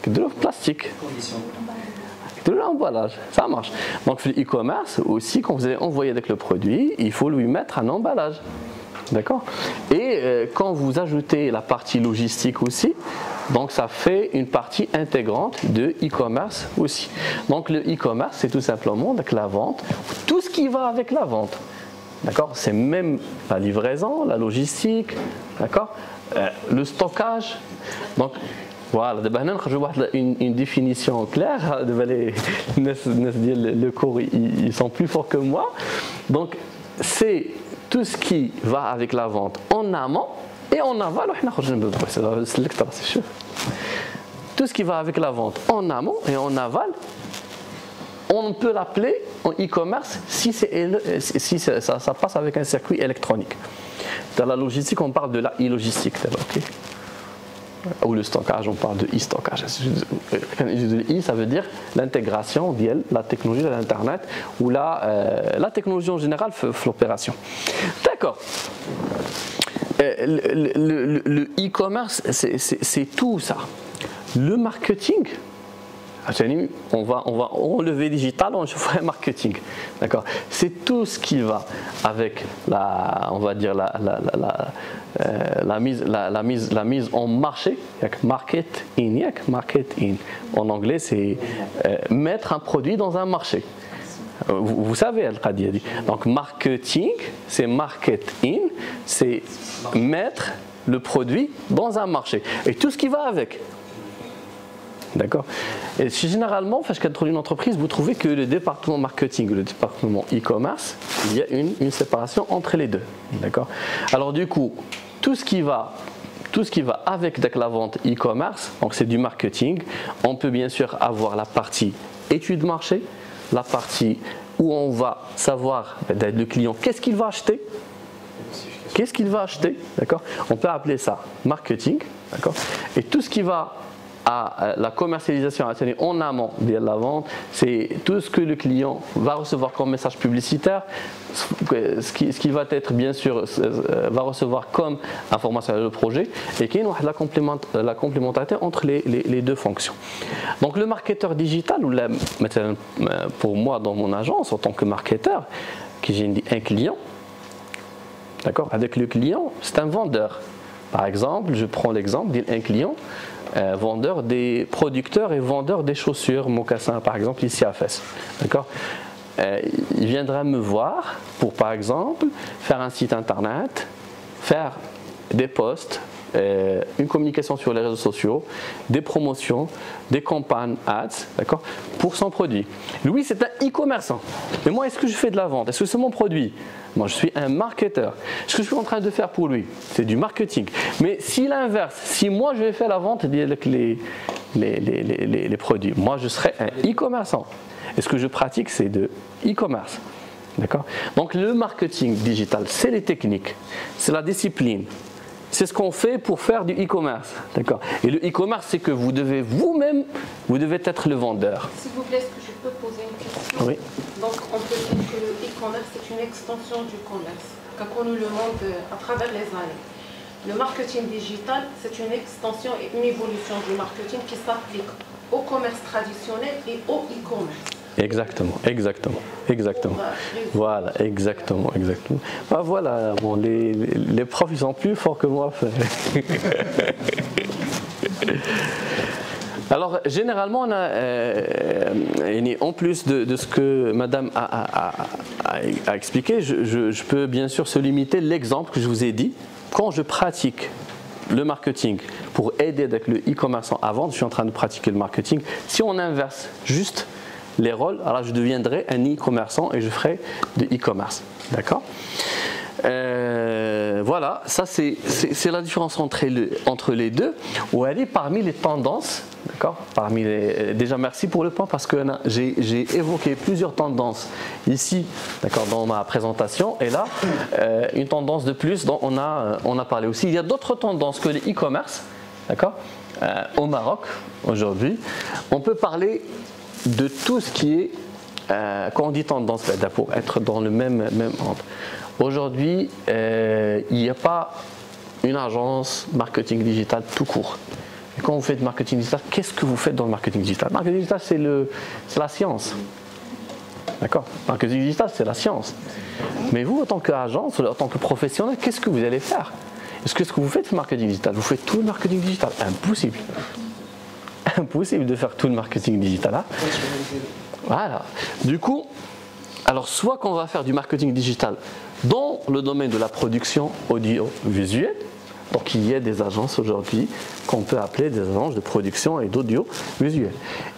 De l'eau plastique. De l'emballage, ça marche. Donc le e-commerce aussi, quand vous allez envoyer avec le produit, il faut lui mettre un emballage. D'accord. Et quand vous ajoutez la partie logistique aussi, donc ça fait une partie intégrante de e-commerce aussi. Donc le e-commerce, c'est tout simplement avec la vente, tout ce qui va avec la vente. D'accord. C'est même la livraison, la logistique, d'accord, le stockage. Donc voilà, je vois une définition claire. Le cours, ils sont plus forts que moi. Donc c'est tout ce qui va avec la vente en amont et en aval. Tout ce qui va avec la vente en amont et en aval, on peut l'appeler en e-commerce si ça passe avec un circuit électronique. Dans la logistique, on parle de la e-logistique. Okay, ou le stockage, on parle de e-stockage. E, ça veut dire l'intégration de la technologie de l'Internet ou la technologie en général fait l'opération. D'accord. Le e-commerce, c'est tout ça. Le marketing, on va enlever digital, on fait marketing. D'accord. C'est tout ce qui va avec on va dire la mise en marché, market in. En anglais, c'est mettre un produit dans un marché. Vous savez, Al-Qadi a dit. Donc marketing, c'est market in, c'est mettre le produit dans un marché et tout ce qui va avec. D'accord. Et généralement, quand une entreprise, vous trouvez que le département marketing et le département e-commerce, il y a une séparation entre les deux. D'accord. Alors du coup, tout ce qui va avec la vente e-commerce, donc c'est du marketing. On peut bien sûr avoir la partie étude marché, la partie où on va savoir le client qu'est-ce qu'il va acheter. Qu'est-ce qu'il va acheter, d'accord? On peut appeler ça marketing, d'accord? Et tout ce qui va à la commercialisation en amont de la vente, c'est tout ce que le client va recevoir comme message publicitaire, ce qui va être bien sûr va recevoir comme information sur le projet, et qu'il y a la complémentarité entre les deux fonctions. Donc le marketeur digital, ou pour moi dans mon agence en tant que marketeur, qui j'ai un client, d'accord, avec le client, c'est un vendeur. Par exemple, je prends l'exemple d'un client, vendeur des producteurs et vendeur des chaussures, mocassins par exemple, ici à Fès. D'accord. Il viendra me voir pour, par exemple, faire un site internet, faire des posts, une communication sur les réseaux sociaux, des promotions, des campagnes ads, d'accord, pour son produit. Lui, c'est un e-commerçant. Mais moi, est-ce que je fais de la vente? Est-ce que c'est mon produit? Moi, je suis un marketeur. Ce que je suis en train de faire pour lui, c'est du marketing. Mais si l'inverse, si moi, je vais faire la vente avec les produits, moi, je serai un e-commerçant. Et ce que je pratique, c'est de e-commerce. D'accord? Donc, le marketing digital, c'est les techniques, c'est la discipline. C'est ce qu'on fait pour faire du e-commerce. D'accord. Et le e-commerce, c'est que vous devez vous-même, vous devez être le vendeur. S'il vous plaît, est-ce que je peux poser une question? Oui. Donc, on peut dire que le e-commerce est une extension du commerce, qu'a connu le monde à travers les années. Le marketing digital, c'est une extension et une évolution du marketing qui s'applique au commerce traditionnel et au e-commerce. Exactement. Voilà, exactement. Bah voilà, bon, les profs, ils sont plus forts que moi. Alors, généralement, on a, en plus de ce que Madame a expliqué, je peux bien sûr se limiter l'exemple que je vous ai dit. Quand je pratique le marketing pour aider avec le e-commerçant à vendre, je suis en train de pratiquer le marketing. Si on inverse juste les rôles, alors je deviendrai un e-commerçant et je ferai de e-commerce. D'accord? Voilà, ça c'est la différence entre les deux, où elle est parmi les tendances. D'accord? Déjà merci pour le point, parce que j'ai évoqué plusieurs tendances ici, d'accord, dans ma présentation, et là une tendance de plus dont on a parlé aussi. Il y a d'autres tendances que les e-commerce, d'accord, au Maroc aujourd'hui. On peut parler de tout ce qui est, quand on dit tendance, pour être dans le même ordre. Aujourd'hui, il n'y a pas une agence marketing digital tout court. Et quand vous faites marketing digital, qu'est-ce que vous faites dans le marketing digital? Le marketing digital, c'est la science. D'accord? Le marketing digital, c'est la science. Mais vous, en tant qu'agence, en tant que professionnel, qu'est-ce que vous allez faire? Est-ce que ce que vous faites, le marketing digital, vous faites tout le marketing digital? Impossible. Impossible de faire tout le marketing digital. Hein? Voilà. Du coup, alors soit qu'on va faire du marketing digital dans le domaine de la production audiovisuelle, donc il y a des agences aujourd'hui qu'on peut appeler des agences de production et d'audiovisuel.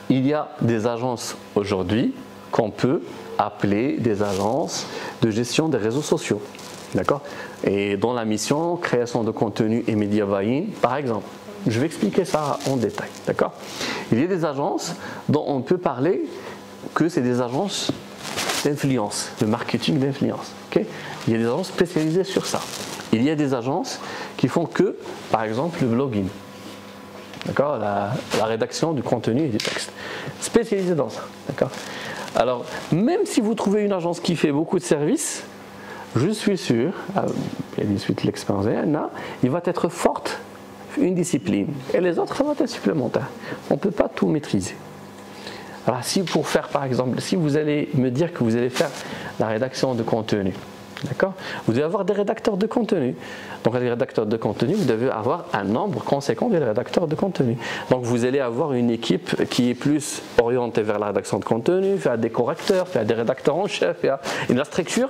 Il y a des agences aujourd'hui qu'on peut appeler des agences de gestion des réseaux sociaux. D'accord? Et dans la mission création de contenu et media buying, par exemple. Je vais expliquer ça en détail, d'accord? Il y a des agences dont on peut parler que c'est des agences d'influence, de marketing d'influence. Okay? Il y a des agences spécialisées sur ça. Il y a des agences qui font que, par exemple, le blogging, d'accord, la rédaction du contenu et du texte, spécialisées dans ça, d'accord? Alors, même si vous trouvez une agence qui fait beaucoup de services, je suis sûr, il y a suite l'expérience, il va être forte une discipline, et les autres, ça va être supplémentaire. On ne peut pas tout maîtriser. Alors, si pour faire, par exemple, si vous allez me dire que vous allez faire la rédaction de contenu, d'accord, vous devez avoir des rédacteurs de contenu. Donc, les rédacteurs de contenu, vous devez avoir un nombre conséquent de rédacteurs de contenu. Donc, vous allez avoir une équipe qui est plus orientée vers la rédaction de contenu, faire des correcteurs, faire des rédacteurs en chef, faire une structure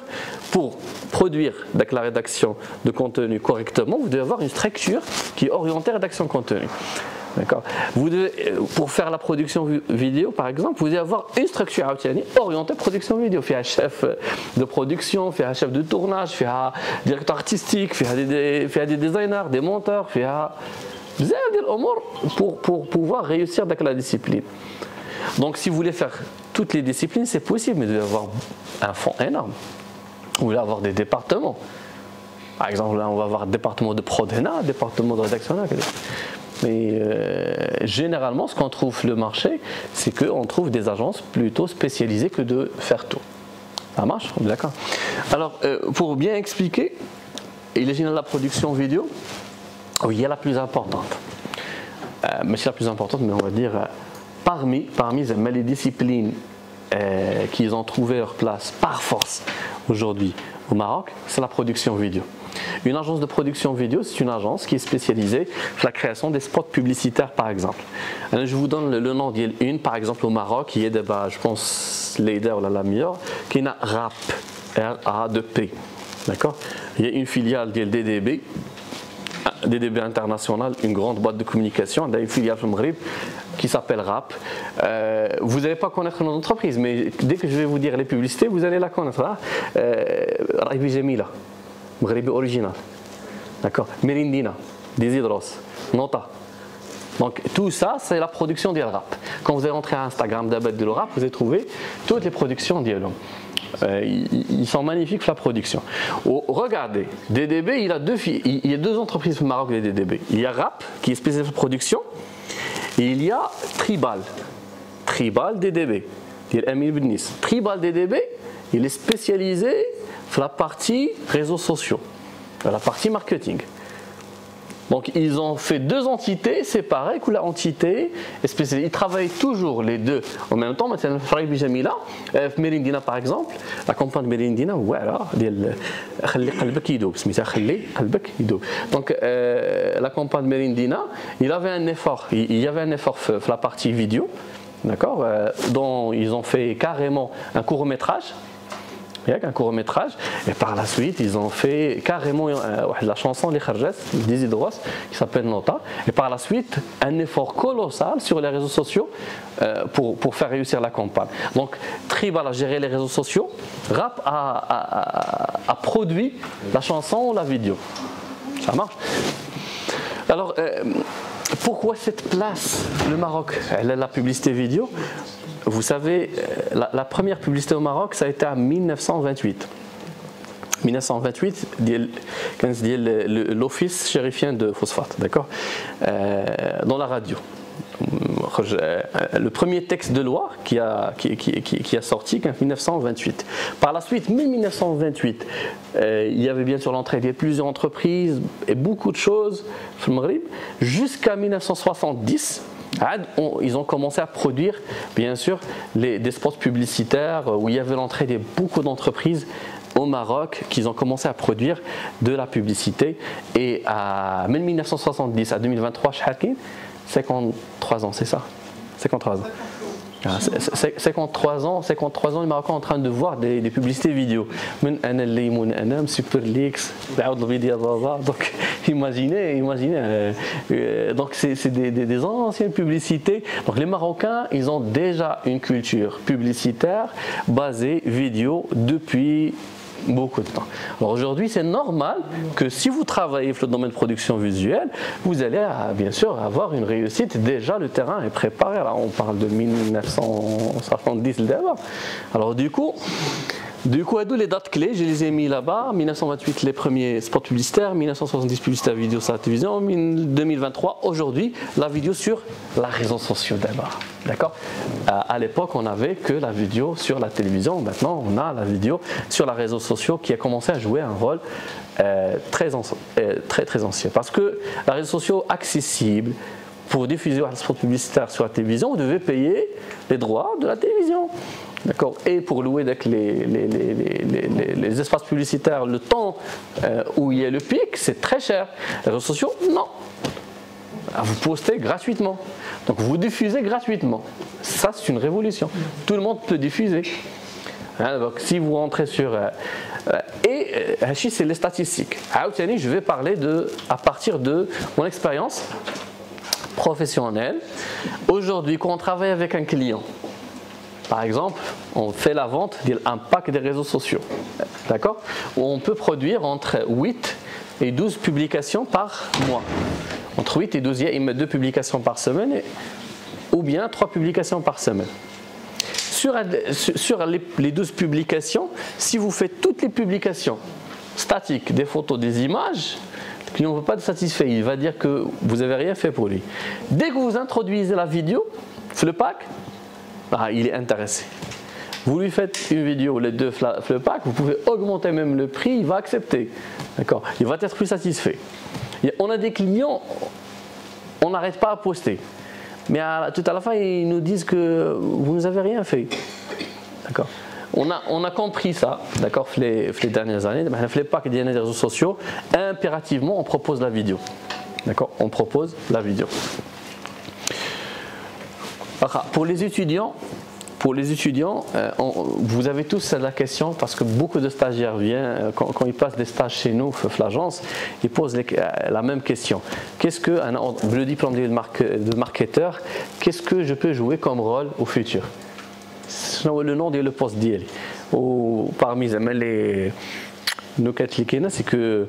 pour produire avec la rédaction de contenu correctement. Vous devez avoir une structure qui est orientée à la rédaction de contenu. D'accord. Pour faire la production vidéo, par exemple, vous devez avoir une structure orientée production vidéo. Il y a un chef de production, il y a un chef de tournage, il y a un directeur artistique, il y a des designers, des monteurs, il y a pour pouvoir réussir dans la discipline. Donc, si vous voulez faire toutes les disciplines, c'est possible, mais vous devez avoir un fonds énorme. Vous voulez avoir des départements. Par exemple, là, on va avoir département de prodena, département de rédaction. Mais généralement, ce qu'on trouve sur le marché, c'est qu'on trouve des agences plutôt spécialisées que de faire tout. Ça marche? D'accord. Alors, pour bien expliquer, il est général la production vidéo, oui, il y a la plus importante. Mais c'est la plus importante, mais on va dire parmi les disciplines qu'ils ont trouvé leur place par force aujourd'hui au Maroc, c'est la production vidéo. Une agence de production vidéo, c'est une agence qui est spécialisée dans la création des spots publicitaires, par exemple. Alors, je vous donne le nom d'une, par exemple, au Maroc, qui est, je pense, leader ou la meilleure, qui est RAP, R-A-2-P. D'accord. Il y a une filiale de DDB International, une grande boîte de communication, il y a une filiale au Maghreb qui s'appelle RAP. Vous n'allez pas connaître notre entreprise, mais dès que je vais vous dire les publicités, vous allez la connaître. Raibi Jamila, Maghribi original. D'accord. Merindina, Desidros, Nota. Donc tout ça, c'est la production de RAP. Quand vous allez rentrer à Instagram d'Abed de RAP, vous allez trouver toutes les productions d'Yalom. Ils sont magnifiques la production. Regardez, DDB, il y a deux entreprises au Maroc de DDB. Il y a RAP qui est spécialisé en production et il y a Tribal. Tribal DDB. Il y a Amir Benis. Tribal DDB, il est spécialisé sur la partie réseaux sociaux, la partie marketing. Donc ils ont fait deux entités séparées, que l'entité est spécialisée. Ils travaillent toujours les deux en même temps. Maintenant, Raibi Jamila, Merindina par exemple, la campagne Merindina, voilà, donc la campagne Merindina, il y avait un effort sur la partie vidéo, d'accord, dont ils ont fait carrément un court-métrage. Un court-métrage, et par la suite ils ont fait carrément la chanson des Kharjas, des Idros, qui s'appelle Nota, et par la suite un effort colossal sur les réseaux sociaux pour faire réussir la campagne. Donc Tribal a géré les réseaux sociaux, RAP a produit la chanson ou la vidéo. Ça marche. Alors pourquoi cette place, le Maroc, la publicité vidéo? Vous savez, la première publicité au Maroc, ça a été en 1928. 1928, l'office chérifien de phosphate, d'accord, dans la radio. Le premier texte de loi qui a sorti en 1928. Par la suite, 1928, il y avait bien sûr l'entrée de plusieurs entreprises et beaucoup de choses sur le Maghreb, jusqu'à 1970. Ils ont commencé à produire, bien sûr, des spots publicitaires où il y avait l'entrée de beaucoup d'entreprises au Maroc qui ont commencé à produire de la publicité. Et à 1970 à 2023, 53 ans, c'est ça? 53 ans. 53 ans, les Marocains sont en train de voir des publicités vidéo. Donc imaginez. Donc c'est des anciennes publicités. Donc les Marocains, ils ont déjà une culture publicitaire basée vidéo depuis beaucoup de temps. Alors aujourd'hui, c'est normal que si vous travaillez dans le domaine de production visuelle, vous allez bien sûr avoir une réussite. Déjà, le terrain est préparé. Alors, on parle de 1970 d'abord. Alors du coup, à d'où les dates clés, je les ai mis là-bas. 1928, les premiers spots publicitaires. 1970, publicité vidéo sur la télévision. 2023, aujourd'hui, la vidéo sur les réseaux sociaux d'abord. D'accord. À l'époque, on n'avait que la vidéo sur la télévision. Maintenant, on a la vidéo sur les réseaux sociaux qui a commencé à jouer un rôle très ancien. Parce que les réseaux sociaux accessibles, pour diffuser un spot publicitaire sur la télévision, vous devez payer les droits de la télévision. D'accord. Et pour louer les espaces publicitaires, le temps où il y a le pic, c'est très cher. Les réseaux sociaux, non. Vous postez gratuitement. Donc vous diffusez gratuitement. Ça, c'est une révolution. Tout le monde peut diffuser. Donc si vous rentrez sur... c'est les statistiques. Je vais parler à partir de mon expérience professionnel. Aujourd'hui, quand on travaille avec un client, par exemple, on fait la vente d'un pack des réseaux sociaux, d'accord? Où on peut produire entre 8 et 12 publications par mois. Entre 8 et 12, il met 2 publications par semaine ou bien 3 publications par semaine. Sur les 12 publications, si vous faites toutes les publications statiques, des photos, des images, le client ne va pas être satisfait, il va dire que vous n'avez rien fait pour lui. Dès que vous introduisez la vidéo, le pack, il est intéressé. Vous lui faites une vidéo, les 2 le pack, vous pouvez augmenter même le prix, il va accepter. D'accord? Il va être plus satisfait. On a des clients, on n'arrête pas à poster. Mais tout à la fin, ils nous disent que vous ne nous avez rien fait. D'accord? On a compris ça, d'accord, les dernières années. Les packs des réseaux sociaux, impérativement, on propose la vidéo. D'accord? On propose la vidéo. Pour les étudiants, vous avez tous la question parce que beaucoup de stagiaires viennent, quand ils passent des stages chez nous, l'agence, ils posent la même question. Qu'est-ce que, le diplôme de marketeur, qu'est-ce que je peux jouer comme rôle au futur? C'est le nom de le poste d'IL. Parmi les nous c'est que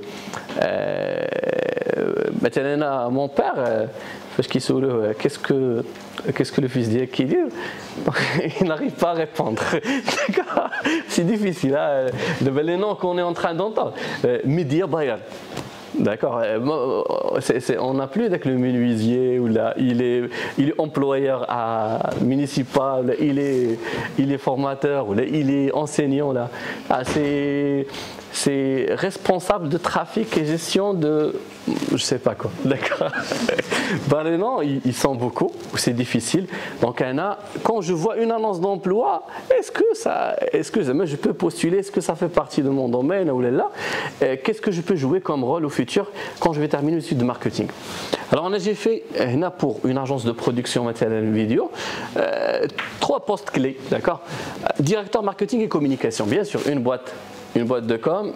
maintenant mon père qu'est-ce que le fils dit qu'il dit, il n'arrive pas à répondre. C'est difficile, hein? Les noms qu'on est en train d'entendre. Média Bayan. D'accord. On n'a plus avec le menuisier où là, il est employeur municipal, il est formateur, ou là, il est enseignant là. C'est responsable de trafic et gestion de je sais pas quoi. D'accord. Les noms, ils sont beaucoup, c'est difficile. Donc quand je vois une annonce d'emploi, est-ce que je peux postuler, est-ce que ça fait partie de mon domaine ou là, qu'est-ce que je peux jouer comme rôle au futur quand je vais terminer l'étude de marketing? Alors j'ai fait pour une agence de production matériel vidéo 3 postes clés, d'accord? Directeur marketing et communication, bien sûr, une boîte de com.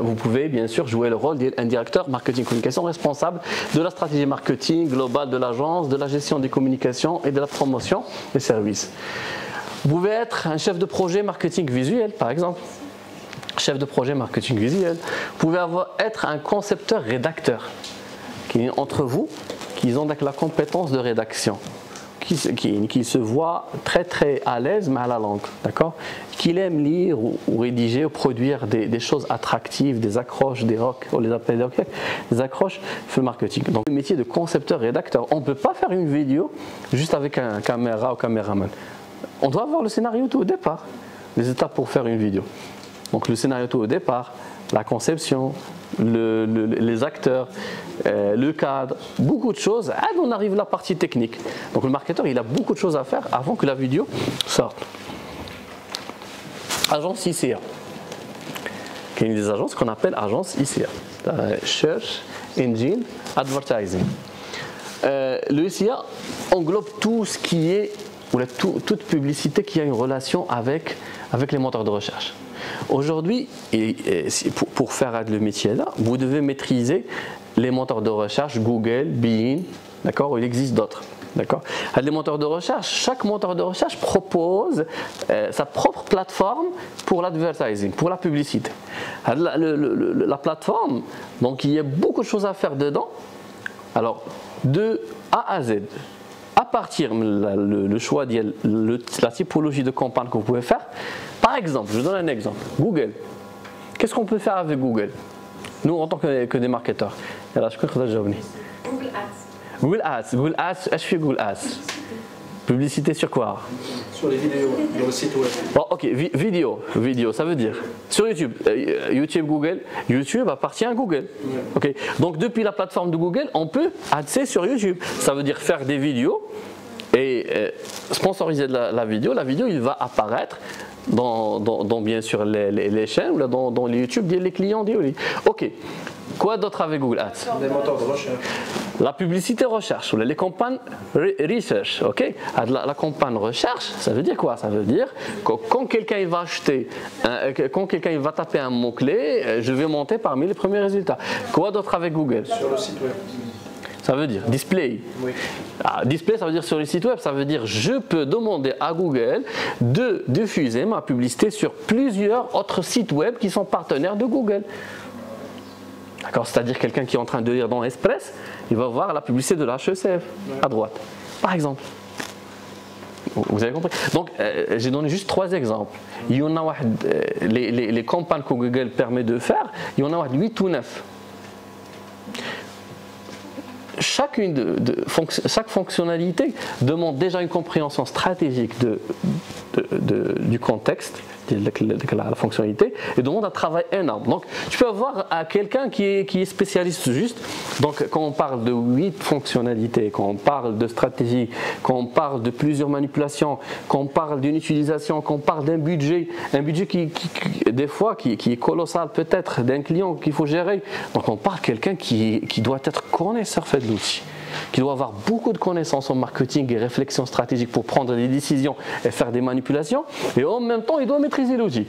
Vous pouvez bien sûr jouer le rôle d'un directeur marketing communication responsable de la stratégie marketing globale de l'agence, de la gestion des communications et de la promotion des services. Vous pouvez être un chef de projet marketing visuel par exemple. Chef de projet marketing visuel. Vous pouvez être un concepteur rédacteur qui entre vous, qui ont la compétence de rédaction. Qui se voit très à l'aise mais à la langue, d'accord? Qu'il aime lire ou rédiger ou produire des choses attractives, des accroches, des rocks, on les appelle des accroches, fait le marketing. Donc le métier de concepteur-rédacteur, on ne peut pas faire une vidéo juste avec un caméra ou caméraman. On doit avoir le scénario tout au départ, les étapes pour faire une vidéo. Donc le scénario tout au départ, la conception, les acteurs, le cadre, beaucoup de choses. On arrive à la partie technique. Donc le marketeur, il a beaucoup de choses à faire avant que la vidéo sorte. Agence ICA. Il y a des agences qu'on appelle agence ICA. Search Engine Advertising. Le ICA englobe tout ce qui est, ou toute publicité qui a une relation avec les moteurs de recherche. Aujourd'hui, pour faire le métier là, vous devez maîtriser les moteurs de recherche, Google, Bing, d'accord, il existe d'autres. D'accord. Les moteurs de recherche, chaque moteur de recherche propose sa propre plateforme pour l'advertising, pour la publicité. La plateforme, donc il y a beaucoup de choses à faire dedans. Alors, de A à Z, à partir le choix de la typologie de campagne que vous pouvez faire. Par exemple, je vous donne un exemple. Google. Qu'est-ce qu'on peut faire avec Google? Nous, en tant que des marketeurs. Google Ads. Google Ads, je fais Google Ads. Publicité sur quoi? Sur les vidéos, sur le site web. Bon, ok, vidéo, ça veut dire sur YouTube. Google, YouTube appartient à Google. Ok, donc depuis la plateforme de Google, on peut adser sur YouTube. Ça veut dire faire des vidéos et sponsoriser la vidéo. La vidéo, il va apparaître dans bien sûr les chaînes ou dans les YouTube les clients d'Ioli. Ok. Quoi d'autre avec Google Ads? Des moteurs de recherche. La publicité recherche, ou les campagnes research, ok? La campagne recherche, ça veut dire quoi? Ça veut dire que quand quelqu'un va acheter, quand quelqu'un va taper un mot-clé, je vais monter parmi les premiers résultats. Quoi d'autre avec Google? Sur le site web. Ça veut dire display. Oui. Display, ça veut dire sur les sites web, ça veut dire je peux demander à Google de diffuser ma publicité sur plusieurs autres sites web qui sont partenaires de Google. D'accord, c'est-à-dire quelqu'un qui est en train de lire dans Express, il va voir la publicité de la HECF à droite, par exemple. Vous avez compris? Donc, j'ai donné juste 3 exemples. Il y en a les campagnes que Google permet de faire, il y en a 8 ou 9. Chaque fonctionnalité demande déjà une compréhension stratégique du contexte, de la fonctionnalité, et demande un travail énorme. Donc, tu peux avoir quelqu'un qui est spécialiste juste. Donc, quand on parle de 8 fonctionnalités, quand on parle de stratégie, quand on parle de plusieurs manipulations, quand on parle d'une utilisation, quand on parle d'un budget qui des fois qui est colossal peut-être, d'un client qu'il faut gérer. Donc, on parle de quelqu'un qui doit être connaisseur de l'outil, qui doit avoir beaucoup de connaissances en marketing et réflexion stratégique pour prendre des décisions et faire des manipulations, et en même temps il doit maîtriser l'outil.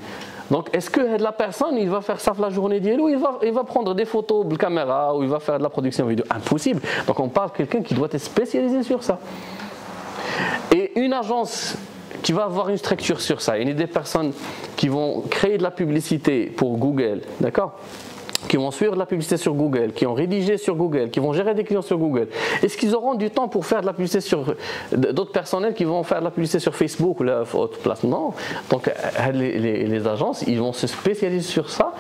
Donc est-ce que la personne il va faire ça la journée d'hier ou il va prendre des photos de caméra ou il va faire de la production vidéo? Impossible. Donc on parle de quelqu'un qui doit être spécialisé sur ça. Et une agence qui va avoir une structure sur ça, il y a des personnes qui vont créer de la publicité pour Google, d'accord, qui vont suivre de la publicité sur Google, qui ont rédigé sur Google, qui vont gérer des clients sur Google. Est-ce qu'ils auront du temps pour faire de la publicité sur d'autres personnels qui vont faire de la publicité sur Facebook ou autre place? Non. Donc les agences, ils vont se spécialiser sur ça.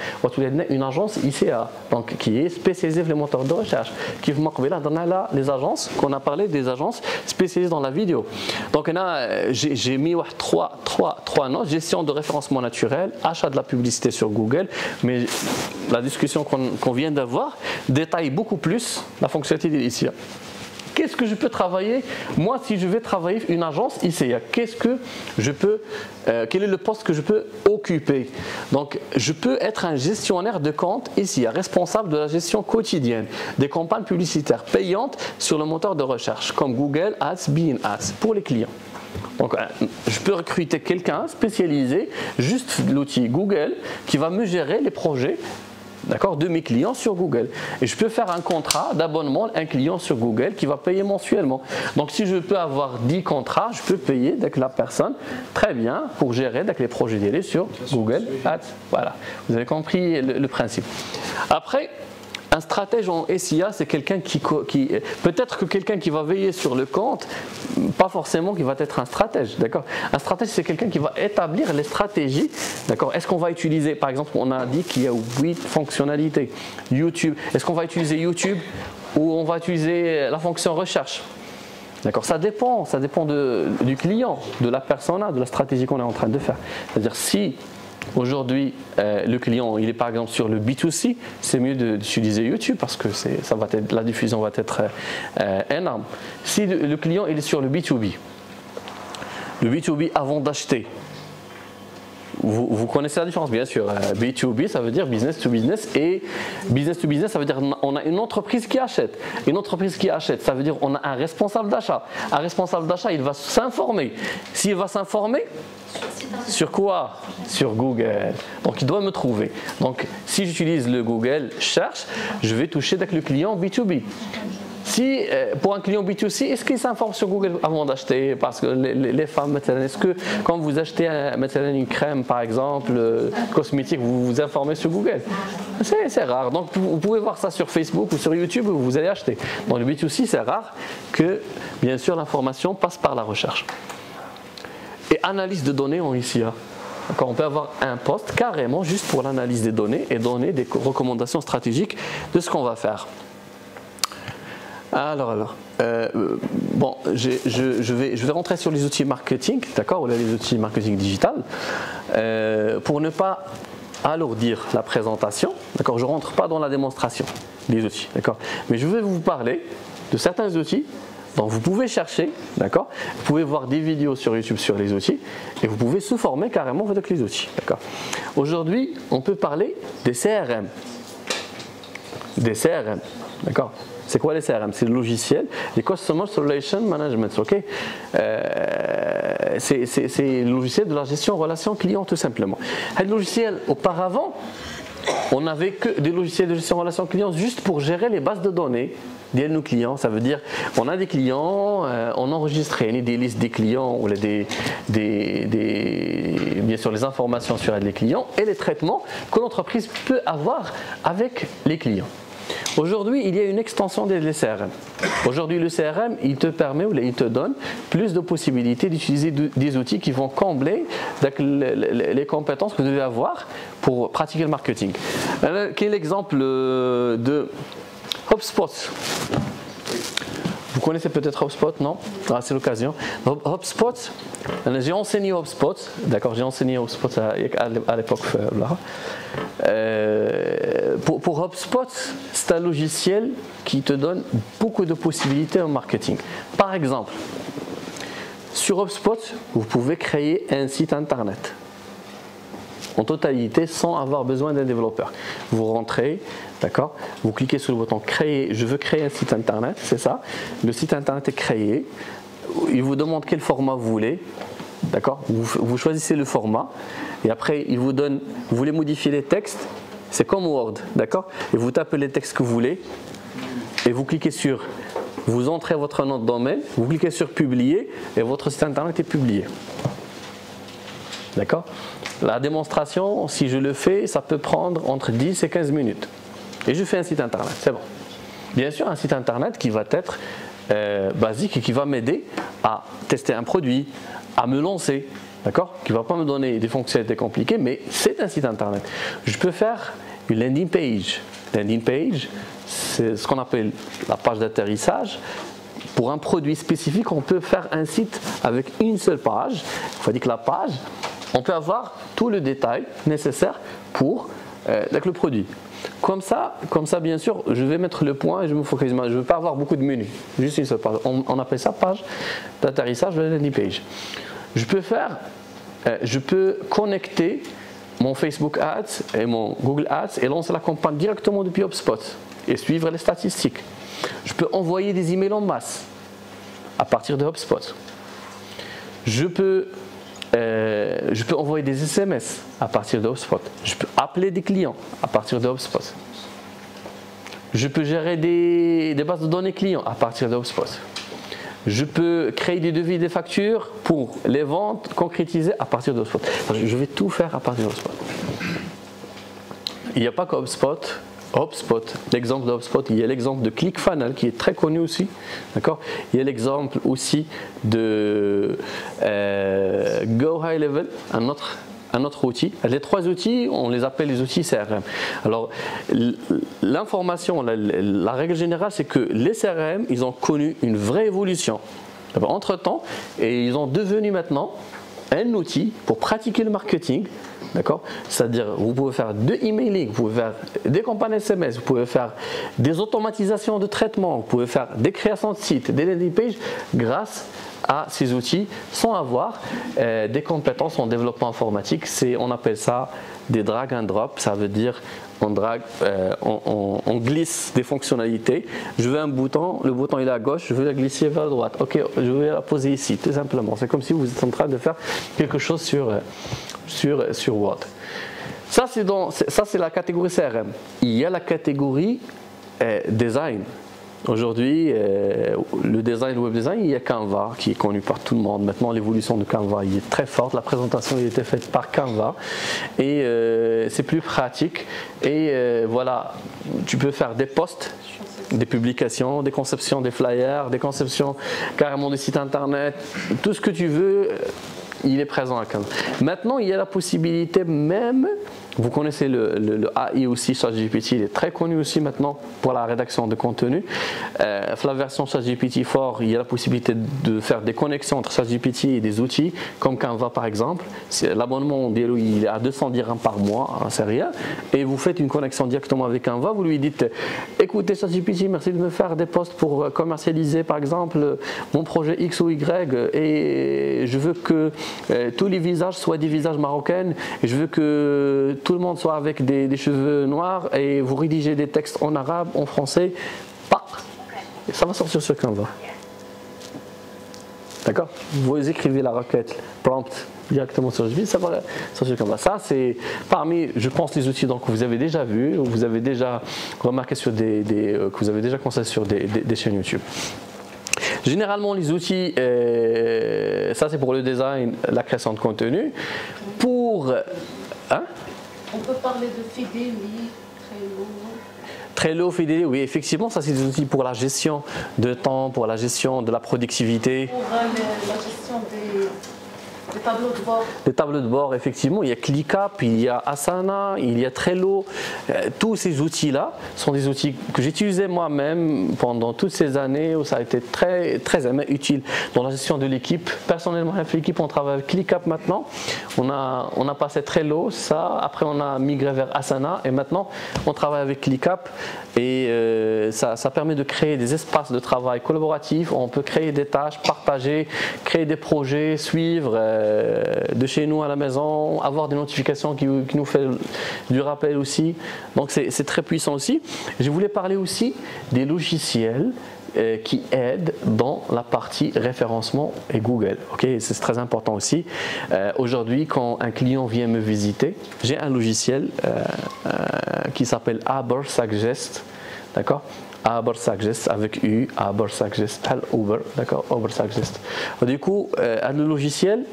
Une agence ICA, donc qui est spécialisée dans les moteurs de recherche. Qui là les agences qu'on a parlé, des agences spécialisées dans la vidéo. Donc j'ai mis 3 notes: gestion de référencement naturel, achat de la publicité sur Google. Mais la discussion qu'on vient d'avoir détaille beaucoup plus la fonctionnalité de l'ICA. Qu'est-ce que je peux travailler? Moi, si je vais travailler une agence ICA, quel est le poste que je peux occuper? Donc, je peux être un gestionnaire de compte ICA, responsable de la gestion quotidienne des campagnes publicitaires payantes sur le moteur de recherche, comme Google Ads, Bing Ads, pour les clients. Donc, je peux recruter quelqu'un spécialisé, juste l'outil Google, qui va me gérer les projets, d'accord, de mes clients sur Google. Et je peux faire un contrat d'abonnement, un client sur Google qui va payer mensuellement. Donc si je peux avoir 10 contrats, je peux payer avec la personne très bien pour gérer avec les projets d'élé sur Google Ads. Voilà, vous avez compris le principe. Après, un stratège en SIA, c'est quelqu'un qui peut-être que quelqu'un qui va veiller sur le compte, pas forcément qui va être un stratège, d'accord. Un stratège, c'est quelqu'un qui va établir les stratégies, d'accord. Est-ce qu'on va utiliser, par exemple, on a dit qu'il y a 8 fonctionnalités. YouTube, est-ce qu'on va utiliser YouTube ou on va utiliser la fonction recherche? D'accord, ça dépend du client, de la persona, de la stratégie qu'on est en train de faire. C'est-à-dire si aujourd'hui, le client il est par exemple sur le B2C, c'est mieux d'utiliser YouTube parce que la diffusion va être énorme. Si le client il est sur le B2B, avant d'acheter, vous connaissez la différence bien sûr. B2B ça veut dire business to business, et business to business ça veut dire on a une entreprise qui achète. Une entreprise qui achète, ça veut dire on a un responsable d'achat. Un responsable d'achat il va s'informer. S'il va s'informer, sur quoi? Sur Google. Donc il doit me trouver. Donc si j'utilise le Google cherche, je vais toucher avec le client B2B. Si pour un client B2C, est-ce qu'il s'informe sur Google avant d'acheter? Parce que les femmes, est-ce que quand vous achetez une crème par exemple, cosmétique, vous vous informez sur Google? C'est rare. Donc vous pouvez voir ça sur Facebook ou sur YouTube où vous allez acheter. Dans le B2C, c'est rare que bien sûr l'information passe par la recherche. Et analyse de données en ICA. On peut avoir un poste carrément juste pour l'analyse des données et donner des recommandations stratégiques de ce qu'on va faire. Bon, je vais rentrer sur les outils marketing, d'accord, ou les outils marketing digital, pour ne pas alourdir la présentation, d'accord. Je rentre pas dans la démonstration des outils, d'accord, mais je vais vous parler de certains outils. Donc vous pouvez chercher, d'accord. Vous pouvez voir des vidéos sur YouTube sur les outils et vous pouvez se former carrément avec les outils, d'accord. Aujourd'hui, on peut parler des CRM. Des CRM, d'accord. C'est quoi les CRM? C'est le logiciel, les Customer Relation Management, ok. C'est le logiciel de la gestion relation client tout simplement. Le logiciel, auparavant, on n'avait que des logiciels de gestion relation client juste pour gérer les bases de données de nos clients. Ça veut dire on a des clients, on enregistre des listes des clients ou bien sûr les informations sur les clients et les traitements que l'entreprise peut avoir avec les clients. Aujourd'hui, il y a une extension des CRM. Aujourd'hui, le CRM, il te permet ou il te donne plus de possibilités d'utiliser des outils qui vont combler les compétences que vous devez avoir pour pratiquer le marketing. Quel est l'exemple de HubSpot? Vous connaissez peut-être HubSpot, non? Ah, c'est l'occasion. HubSpot, j'ai enseigné HubSpot, d'accord, j'ai enseigné HubSpot à l'époque là. Pour HubSpot, c'est un logiciel qui te donne beaucoup de possibilités en marketing. Par exemple, sur HubSpot, vous pouvez créer un site internet en totalité sans avoir besoin d'un développeur. Vous rentrez, d'accord, vous cliquez sur le bouton créer, je veux créer un site internet, c'est ça. Le site internet est créé, il vous demande quel format vous voulez, d'accord, vous choisissez le format et après il vous donne, vous voulez modifier les textes, c'est comme Word, d'accord, et vous tapez les textes que vous voulez et vous cliquez sur, vous entrez votre nom de domaine, vous cliquez sur publier et votre site internet est publié. D'accord? La démonstration, si je le fais, ça peut prendre entre 10 et 15 minutes. Et je fais un site internet, c'est bon. Bien sûr, un site internet qui va être basique et qui va m'aider à tester un produit, à me lancer, d'accord? Qui ne va pas me donner des fonctionnalités compliquées, mais c'est un site internet. Je peux faire une landing page. Landing page, c'est ce qu'on appelle la page d'atterrissage. Pour un produit spécifique, on peut faire un site avec une seule page. Il faut dire que la page, on peut avoir tout le détail nécessaire pour le produit. Comme ça, bien sûr, je vais mettre le point et je me focalise. Je ne veux pas avoir beaucoup de menus, juste une seule page. On appelle ça page d'atterrissage de la landing page. Je peux connecter mon Facebook Ads et mon Google Ads et lancer la campagne directement depuis HubSpot et suivre les statistiques. Je peux envoyer des emails en masse à partir de HubSpot. Je peux envoyer des SMS à partir de HubSpot. Je peux appeler des clients à partir de HubSpot. Je peux gérer des bases de données clients à partir de HubSpot. Je peux créer des devis et des factures pour les ventes concrétisées à partir de HubSpot. Je vais tout faire à partir de HubSpot. Il n'y a pas que HubSpot, l'exemple de HubSpot, il y a l'exemple de ClickFunnels qui est très connu aussi, d'accord. Il y a l'exemple aussi de Go High Level, un autre outil. Les trois outils, on les appelle les outils CRM. Alors, l'information, la règle générale, c'est que les CRM, ils ont connu une vraie évolution entre-temps et ils ont devenu maintenant un outil pour pratiquer le marketing. D'accord? C'est-à-dire, vous pouvez faire de emailing, vous pouvez faire des campagnes SMS, vous pouvez faire des automatisations de traitement, vous pouvez faire des créations de sites, des landing pages grâce à ces outils sans avoir des compétences en développement informatique. On appelle ça des drag and drop, ça veut dire on glisse des fonctionnalités. Je veux un bouton, le bouton il est à gauche, je veux la glisser vers la droite. Ok, je vais la poser ici, tout simplement. C'est comme si vous êtes en train de faire quelque chose sur Word. Ça c'est la catégorie CRM. Il y a la catégorie design. Aujourd'hui, le design, le web design, il y a Canva qui est connu par tout le monde. Maintenant, l'évolution de Canva il est très forte. La présentation a été faite par Canva et c'est plus pratique. Et voilà, tu peux faire des posts, des publications, des conceptions des flyers, des conceptions carrément des sites internet, tout ce que tu veux. Il est présent à Canva. Maintenant, il y a la possibilité même, vous connaissez le AI aussi, ChatGPT, il est très connu aussi maintenant pour la rédaction de contenu. La version ChatGPT 4, il y a la possibilité de faire des connexions entre ChatGPT et des outils comme Canva par exemple. L'abonnement il est à 200 dirhams par mois, hein, c'est rien. Et vous faites une connexion directement avec Canva, vous lui dites écoutez ChatGPT, merci de me faire des posts pour commercialiser par exemple mon projet X ou Y et je veux que tous les visages soient des visages marocains et je veux que tout le monde soit avec des cheveux noirs et vous rédigez des textes en arabe, en français, et ça va sortir sur Canva. D'accord? Vous écrivez la requête prompt directement sur GPL, ça va sortir comme ça. Ça, c'est parmi, je pense, les outils donc, que vous avez déjà vus, vous avez déjà remarqué sur que vous avez déjà constaté sur des chaînes YouTube. Généralement, les outils, ça c'est pour le design, la création de contenu. Pour... Hein? On peut parler de Fideli, Trello. Trello, Fideli, oui, effectivement, ça c'est des outils pour la gestion de temps, pour la gestion de la productivité. Pour la gestion des tableaux de bord. Les tableaux de bord, effectivement, il y a ClickUp, il y a Asana, il y a Trello. Tous ces outils-là sont des outils que j'utilisais moi-même pendant toutes ces années où ça a été très utile dans la gestion de l'équipe. Personnellement, avec l'équipe, on travaille avec ClickUp maintenant. On a passé Trello, ça. Après, on a migré vers Asana et maintenant, on travaille avec ClickUp. Et ça permet de créer des espaces de travail collaboratifs. On peut créer des tâches, partager, créer des projets, suivre de chez nous à la maison, avoir des notifications qui nous fait du rappel aussi. Donc c'est très puissant aussi. Je voulais parler aussi des logiciels qui aident dans la partie référencement et Google. Okay, c'est très important aussi. Aujourd'hui, quand un client vient me visiter, j'ai un logiciel qui s'appelle Ubersuggest, d'accord? Ubersuggest avec U, Ubersuggest, Uber, d'accord? Ubersuggest. Du coup, le logiciel,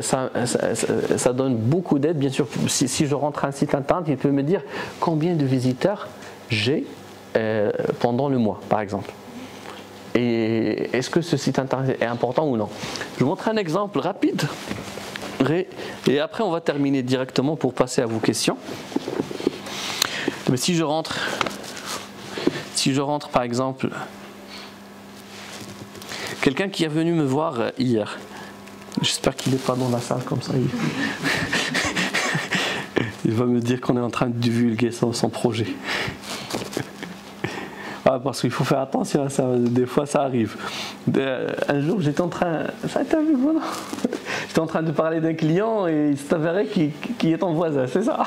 ça donne beaucoup d'aide. Bien sûr, si je rentre un site internet, il peut me dire combien de visiteurs j'ai pendant le mois, par exemple. Et est-ce que ce site internet est important ou non? Je vous montre un exemple rapide. Et après, on va terminer directement pour passer à vos questions. Mais si je rentre par exemple, quelqu'un qui est venu me voir hier, j'espère qu'il n'est pas dans la salle comme ça, il va me dire qu'on est en train de divulguer son projet. Ah, parce qu'il faut faire attention à ça, des fois ça arrive. Un jour j'étais en train, ça a été avec vous, non? J'étais en train de parler d'un client et il s'est avéré qu'il est ton voisin, c'est ça?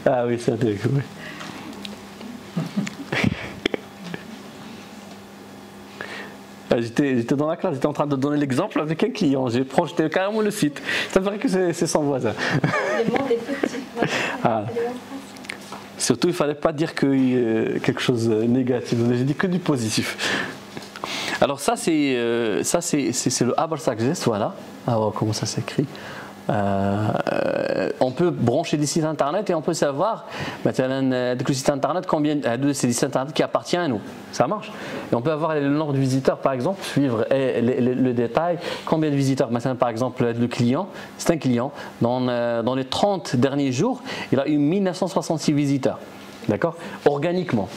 Ah oui, c'est intéressant. Oui. J'étais dans la classe, j'étais en train de donner l'exemple avec un client. J'ai projeté carrément le site. C'est vrai que c'est son voisin. Le monde est petit. Ah. Surtout, il ne fallait pas dire quelque chose de négatif. J'ai dit que du positif. Alors ça, c'est le Ubersuggest, voilà. Alors, comment ça s'écrit? On peut brancher des sites internet et on peut savoir le site internet combien de ces sites internet qui appartient à nous, ça marche. Et on peut avoir le nombre de visiteurs par exemple, suivre le détail, combien de visiteurs. Maintenant par exemple le client, c'est un client dans les 30 derniers jours il a eu 1966 visiteurs. D'accord? Organiquement,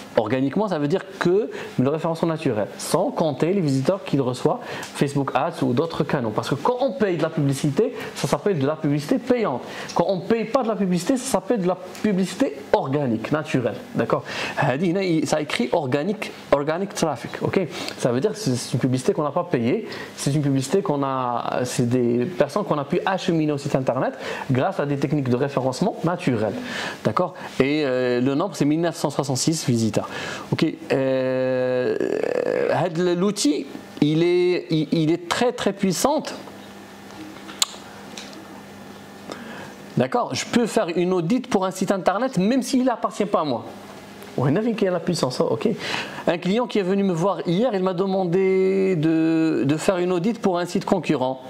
ça veut dire que le référencement naturel, sans compter les visiteurs qu'il reçoit Facebook Ads ou d'autres canaux. Parce que quand on paye de la publicité, ça s'appelle de la publicité payante. Quand on ne paye pas de la publicité, ça s'appelle de la publicité organique, naturelle. D'accord? Ça écrit organic traffic. Okay? Ça veut dire que c'est une publicité qu'on n'a pas payée, c'est une publicité c'est des personnes qu'on a pu acheminer au site internet grâce à des techniques de référencement naturel. D'accord? Et le nombre c'est 1966 visiteurs. Ok. L'outil, il est très puissant. D'accord. Je peux faire une audit pour un site internet même s'il n'appartient pas à moi. On a vu qu'il y a la puissance. Ok. Un client qui est venu me voir hier, il m'a demandé de faire une audit pour un site concurrent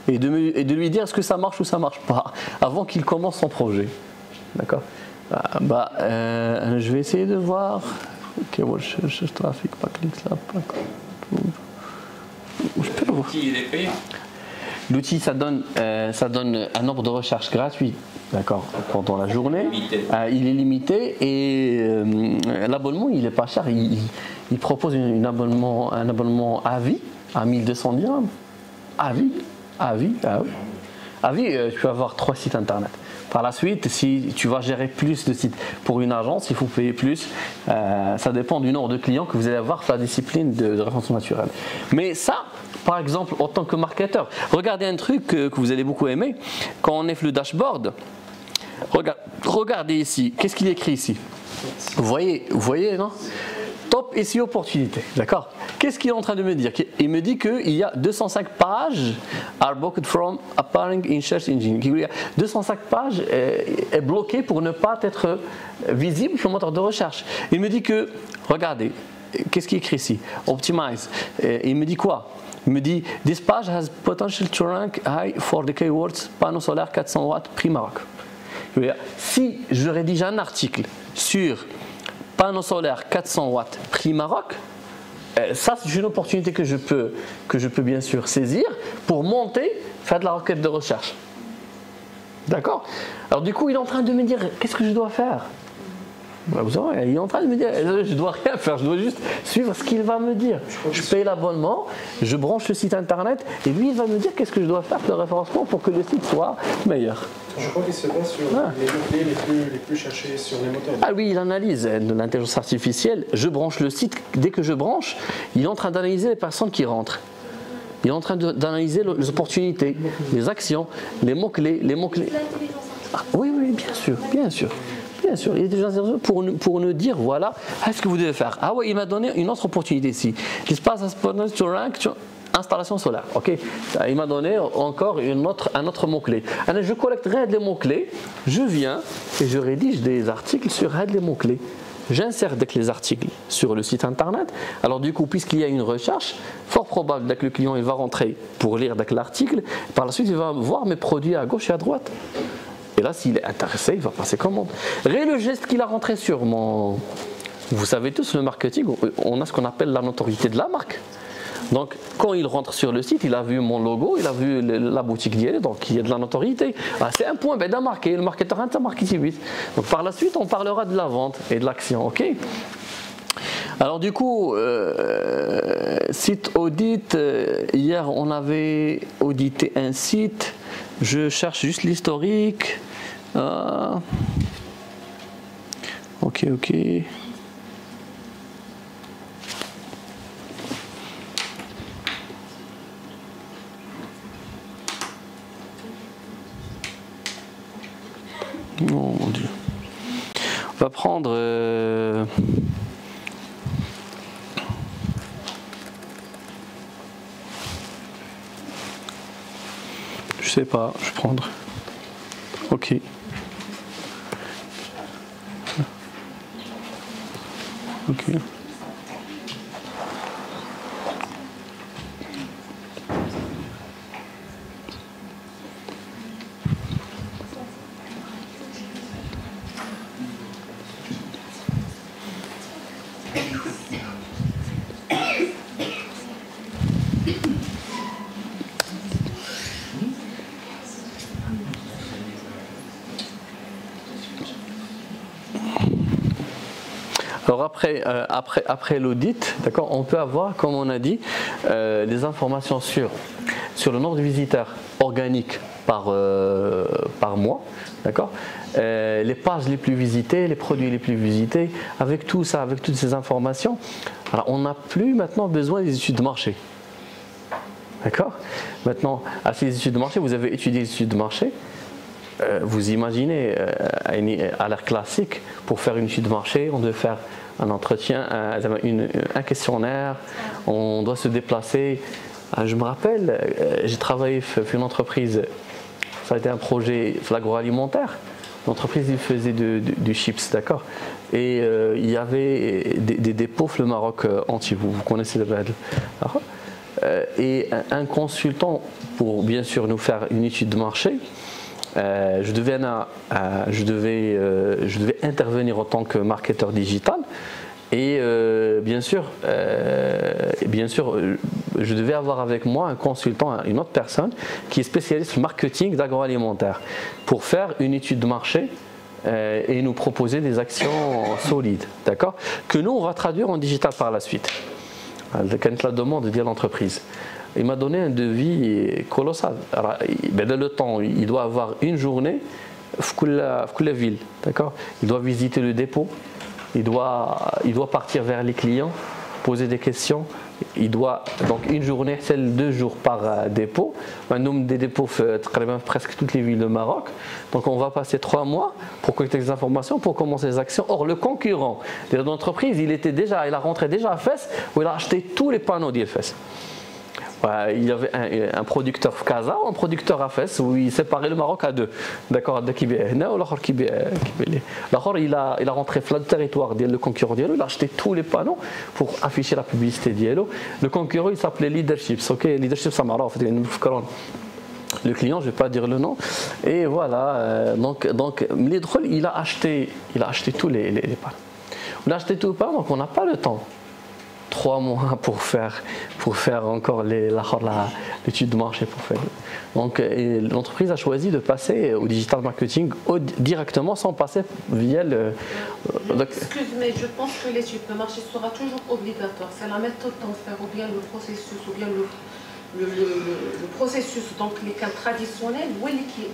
et de lui dire est-ce que ça marche ou ça marche pas avant qu'il commence son projet. D'accord. Je vais essayer de voir. Ok, moi je cherche trafic, pas clic là, pas. L'outil il est payant. L'outil ça donne un nombre de recherches gratuit, d'accord, pendant la journée. Il est limité et l'abonnement il est pas cher. Il propose un abonnement à vie à 1200 dirhams. À vie, tu peux avoir 3 sites internet. Par la suite, si tu vas gérer plus de sites pour une agence, il faut payer plus. Ça dépend du nombre de clients que vous allez avoir sur la discipline de référencement naturel. Mais ça, par exemple, en tant que marketeur, regardez un truc que vous allez beaucoup aimer. Quand on est le dashboard, regardez ici. Qu'est-ce qu'il écrit ici? Vous voyez, non? top SEO opportunité, d'accord? Qu'est-ce qu'il est en train de me dire? Il me dit qu'il y a 205 pages are blocked from appearing in search engine. Il y a 205 pages est bloquées pour ne pas être visible sur le moteur de recherche. Il me dit que, regardez, qu'est-ce qu'il écrit ici? Optimize. Il me dit quoi? Il me dit this page has potential to rank high for the keywords panneau solaire 400 watts prix Maroc. Si je rédige un article sur panneau solaire 400 watts prix Maroc, ça c'est une opportunité que je peux bien sûr saisir pour monter, faire de la requête de recherche. D'accord? Alors du coup il est en train de me dire qu'est-ce que je dois faire? Vous savez, il est en train de me dire je dois rien faire, je dois juste suivre ce qu'il va me dire. Je paye l'abonnement, je branche le site internet et lui il va me dire qu'est-ce que je dois faire de référencement pour que le site soit meilleur. Je crois qu'il se base sur les mots-clés les plus cherchés sur les moteurs. Ah oui, il analyse de l'intelligence artificielle. Je branche le site, dès que je branche, il est en train d'analyser les personnes qui rentrent. Il est en train d'analyser les opportunités, les actions, les mots-clés. Ah, oui, oui, bien sûr, bien sûr. Bien sûr, il y a des gens pour nous dire voilà, qu'est-ce que vous devez faire. Ah oui, il m'a donné une autre opportunité ici. L'espace to rank, installation solaire. Ok, il m'a donné encore un autre mot-clé. Alors, je collecterai les mots-clés, je viens et je rédige des articles sur les mots-clés. J'insère dès que les articles sur le site internet. Alors du coup, puisqu'il y a une recherche, fort probable dès que le client il va rentrer pour lire l'article, par la suite il va voir mes produits à gauche et à droite. Et là, s'il est intéressé, il va passer commande. Et le geste qu'il a rentré sur mon... Vous savez tous, le marketing, on a ce qu'on appelle la notoriété de la marque. Donc, quand il rentre sur le site, il a vu mon logo, il a vu la boutique d'y aller, donc il y a de la notoriété. Ah, c'est un point d'un marqué, le marketeur intermarketing. Donc, par la suite, on parlera de la vente et de l'action, ok? Alors du coup, site audit, hier on avait audité un site, je cherche juste l'historique. Ok. Oh mon Dieu. On va prendre... Je sais pas, je vais prendre. Ok. Ok. Alors après l'audit, d'accord, on peut avoir, comme on a dit, des informations sur le nombre de visiteurs organiques par mois, d'accord, les pages les plus visitées, les produits les plus visités, avec tout ça, avec toutes ces informations. Alors on n'a plus maintenant besoin des études de marché. D'accord? Maintenant, à ces études de marché, vous avez étudié les études de marché. Vous imaginez, à l'ère classique, pour faire une étude de marché, on doit faire un entretien, un questionnaire, on doit se déplacer. Je me rappelle, j'ai travaillé pour une entreprise, ça a été un projet l'agroalimentaire. L'entreprise il faisait du chips, d'accord. Et il y avait des dépôts le Maroc entier, vous connaissez le BAD. Et un consultant, pour bien sûr nous faire une étude de marché, je devais intervenir en tant que marketeur digital et bien sûr, je devais avoir avec moi un consultant, une autre personne qui est spécialiste en marketing d'agroalimentaire pour faire une étude de marché et nous proposer des actions solides, d'accord, que nous on va traduire en digital par la suite. Quand la demande de l'entreprise. Il m'a donné un devis colossal. Alors, dans le temps, il doit avoir une journée dans la ville, d'accord. Il doit visiter le dépôt, il doit partir vers les clients, poser des questions, il doit donc une journée, c'est 2 jours par dépôt. Un nombre des dépôts presque toutes les villes du Maroc. Donc on va passer 3 mois pour collecter des informations, pour commencer les actions. Or le concurrent de l'entreprise, il a rentré déjà à Fès où il a acheté tous les panneaux d'Fès. Il y avait un producteur Casa, un producteur à Fès où il séparait le Maroc à 2. D'accord, il a rentré le territoire le concurrent, il a acheté tous les panneaux pour afficher la publicité. Le concurrent il s'appelait Leadership. Ok, Leadership ça marche en fait. Le client, je ne vais pas dire le nom. Et voilà, donc il a acheté tous les panneaux. On a acheté tous les panneaux, donc on n'a pas le temps. 3 mois pour faire encore l'étude de marché pour faire. Donc l'entreprise a choisi de passer au digital marketing directement sans passer via le. Excuse-moi, je pense que l'étude de marché sera toujours obligatoire. C'est la méthode d'en faire ou bien le processus ou bien le processus, donc les cas traditionnels, ou l'étude.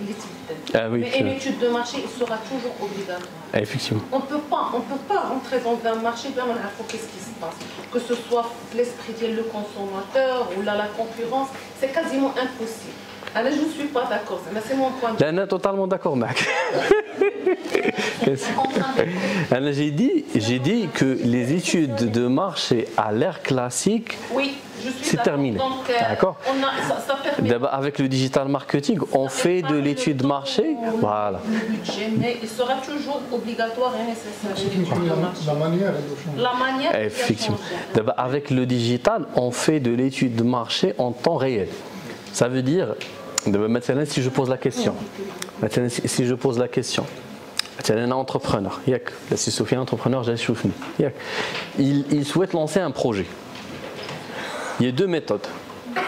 Oui, mais une étude de marché il sera toujours obligatoire. Effectivement. On ne peut pas rentrer dans un marché bien qu'est-ce qui se passe. Que ce soit l'esprit de le consommateur ou la concurrence, c'est quasiment impossible. Alors je ne suis pas d'accord, mais c'est mon point de vue. Je suis totalement d'accord, Mac. J'ai dit que les études de marché à l'ère classique, oui, c'est terminé. D'accord. Avec le digital marketing, on fait de l'étude de marché. Voilà. Le budget, mais il sera toujours obligatoire et nécessaire. La manière de changer. La manière. Effectivement. Avec le digital, on fait de l'étude de marché en temps réel. Ça veut dire, maintenant, si je pose la question, un entrepreneur, si Sophie est entrepreneur, il souhaite lancer un projet. Il y a 2 méthodes.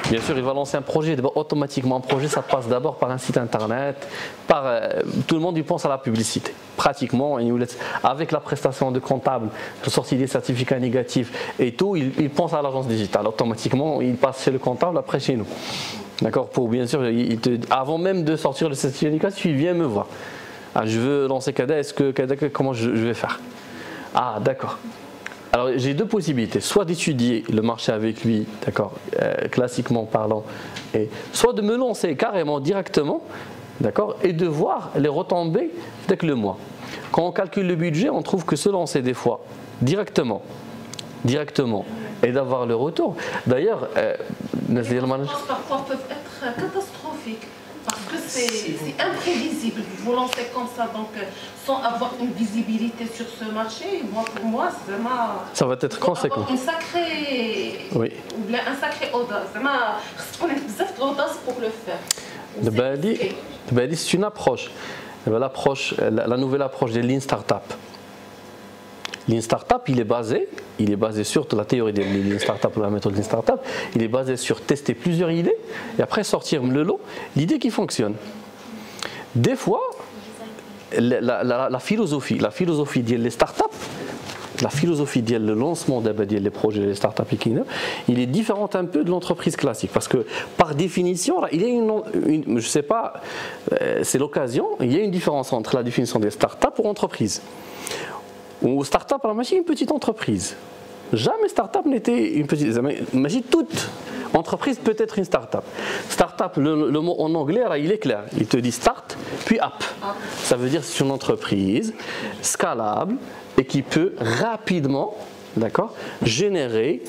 Bien sûr, il va lancer un projet. Automatiquement, un projet, ça passe d'abord par un site internet. Tout le monde y pense à la publicité. Pratiquement, avec la prestation de comptable, la sortie des certificats négatifs et tout, il pense à l'agence digitale. Automatiquement, il passe chez le comptable, après chez nous. D'accord. Pour bien sûr, avant même de sortir le certificat négatif, il vient me voir. Je veux lancer Kada. Comment je vais faire? Ah, d'accord. Alors j'ai 2 possibilités, soit d'étudier le marché avec lui, d'accord, classiquement parlant, et soit de me lancer carrément directement, d'accord, et de voir les retombées dès que le mois. Quand on calcule le budget, on trouve que se lancer des fois directement, et d'avoir le retour. D'ailleurs, les conséquences parfois peuvent être catastrophiques. Parce que c'est imprévisible. Vous lancez comme ça, donc sans avoir une visibilité sur ce marché, pour moi, c'est vraiment. Ça va être conséquent. Une sacrée. Oui. Un sacré audace. Vraiment, audace pour le faire. C'est une approche. La nouvelle approche de Lean Startup. Lean Startup, il est basé sur la théorie de Lean Startup, la méthode Lean Startup, il est basé sur tester plusieurs idées et après sortir le lot, l'idée qui fonctionne. Des fois, la philosophie des startups, la philosophie du lancement des projets des startups, il est différente un peu de l'entreprise classique parce que par définition, il y a je sais pas, c'est l'occasion, il y a une différence entre la définition des startups ou entreprises. Ou start-up, c'est une petite entreprise. Jamais start-up n'était une petite. Imagine toute entreprise peut être une start-up. Start-up, le mot en anglais, il est clair. Il te dit start, puis up. Ça veut dire que c'est une entreprise scalable et qui peut rapidement, d'accord, générer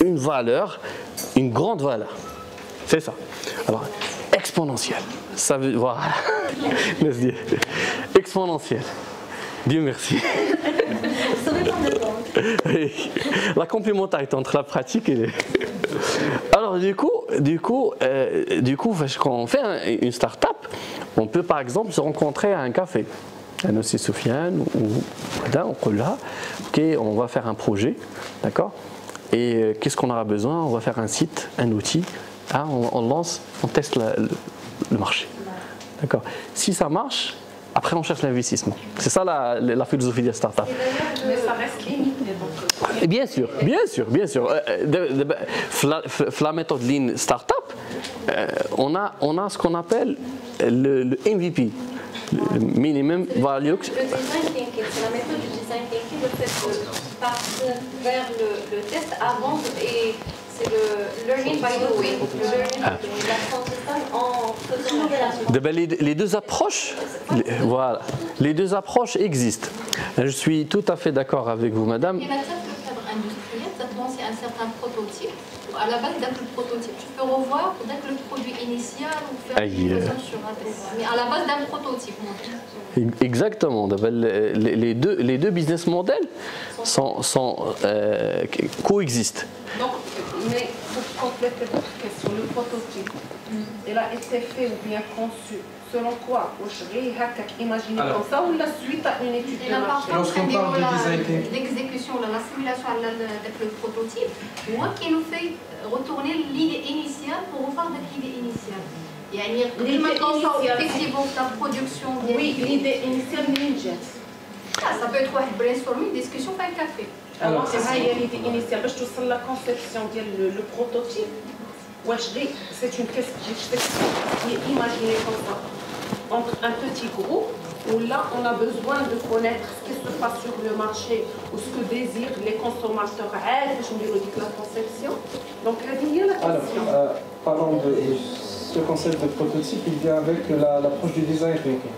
une valeur, une grande valeur. C'est ça. Alors, exponentielle. Ça veut voilà. Exponentielle. Dieu merci. La complémentarité entre la pratique et les. Alors du coup, quand on fait une start-up, on peut par exemple se rencontrer à un café. Un aussi Sofiane ou là, ok, on va faire un projet, d'accord. Et qu'est-ce qu'on aura besoin? On va faire un site, un outil. On lance, on teste le marché, d'accord. Si ça marche. Après, on cherche l'investissement. C'est ça la philosophie des startups. Mais ça reste limité. Bien sûr. La méthode Lean Startup, on a ce qu'on appelle le MVP, le Minimum Value. Le design thinking, c'est la méthode du design thinking, le fait de partir vers le test avant et c'est le learning by doing. Le learning by doing, l'apprentissage en faisant. Les deux approches, voilà, les deux approches existent. Je suis tout à fait d'accord avec vous, madame. Les matières de cadre industriel, ça commence à un certain prototype. À la base, dès que le prototype, tu peux revoir dès que le produit initial ou faire une version sur un téléphone. Mais à la base d'un prototype. Exactement. Les deux business models coexistent. Donc, mais pour compléter votre question, le prototype, il a été fait ou bien conçu selon quoi? Imaginer comme ça ou la suite à une étude de marché? Lorsqu'on parle de design l'exécution, la simulation avec le prototype, moi qui nous fait retourner l'idée initiale pour refaire de l'idée initiale. Effectivement, la production. Oui, l'idée initiale ninja. Ça peut être un brainstorming, une discussion, pas un café. Alors, c'est l'idée initiale. Je trouve la conception, le prototype. C'est une question qui est imaginée comme ça. Entre un petit groupe où là on a besoin de connaître ce qui se passe sur le marché ou ce que désirent les consommateurs. Je me dis la conception. Donc il y a la question. Alors, parlons de ce concept de prototype, il vient avec l'approche du design thinking.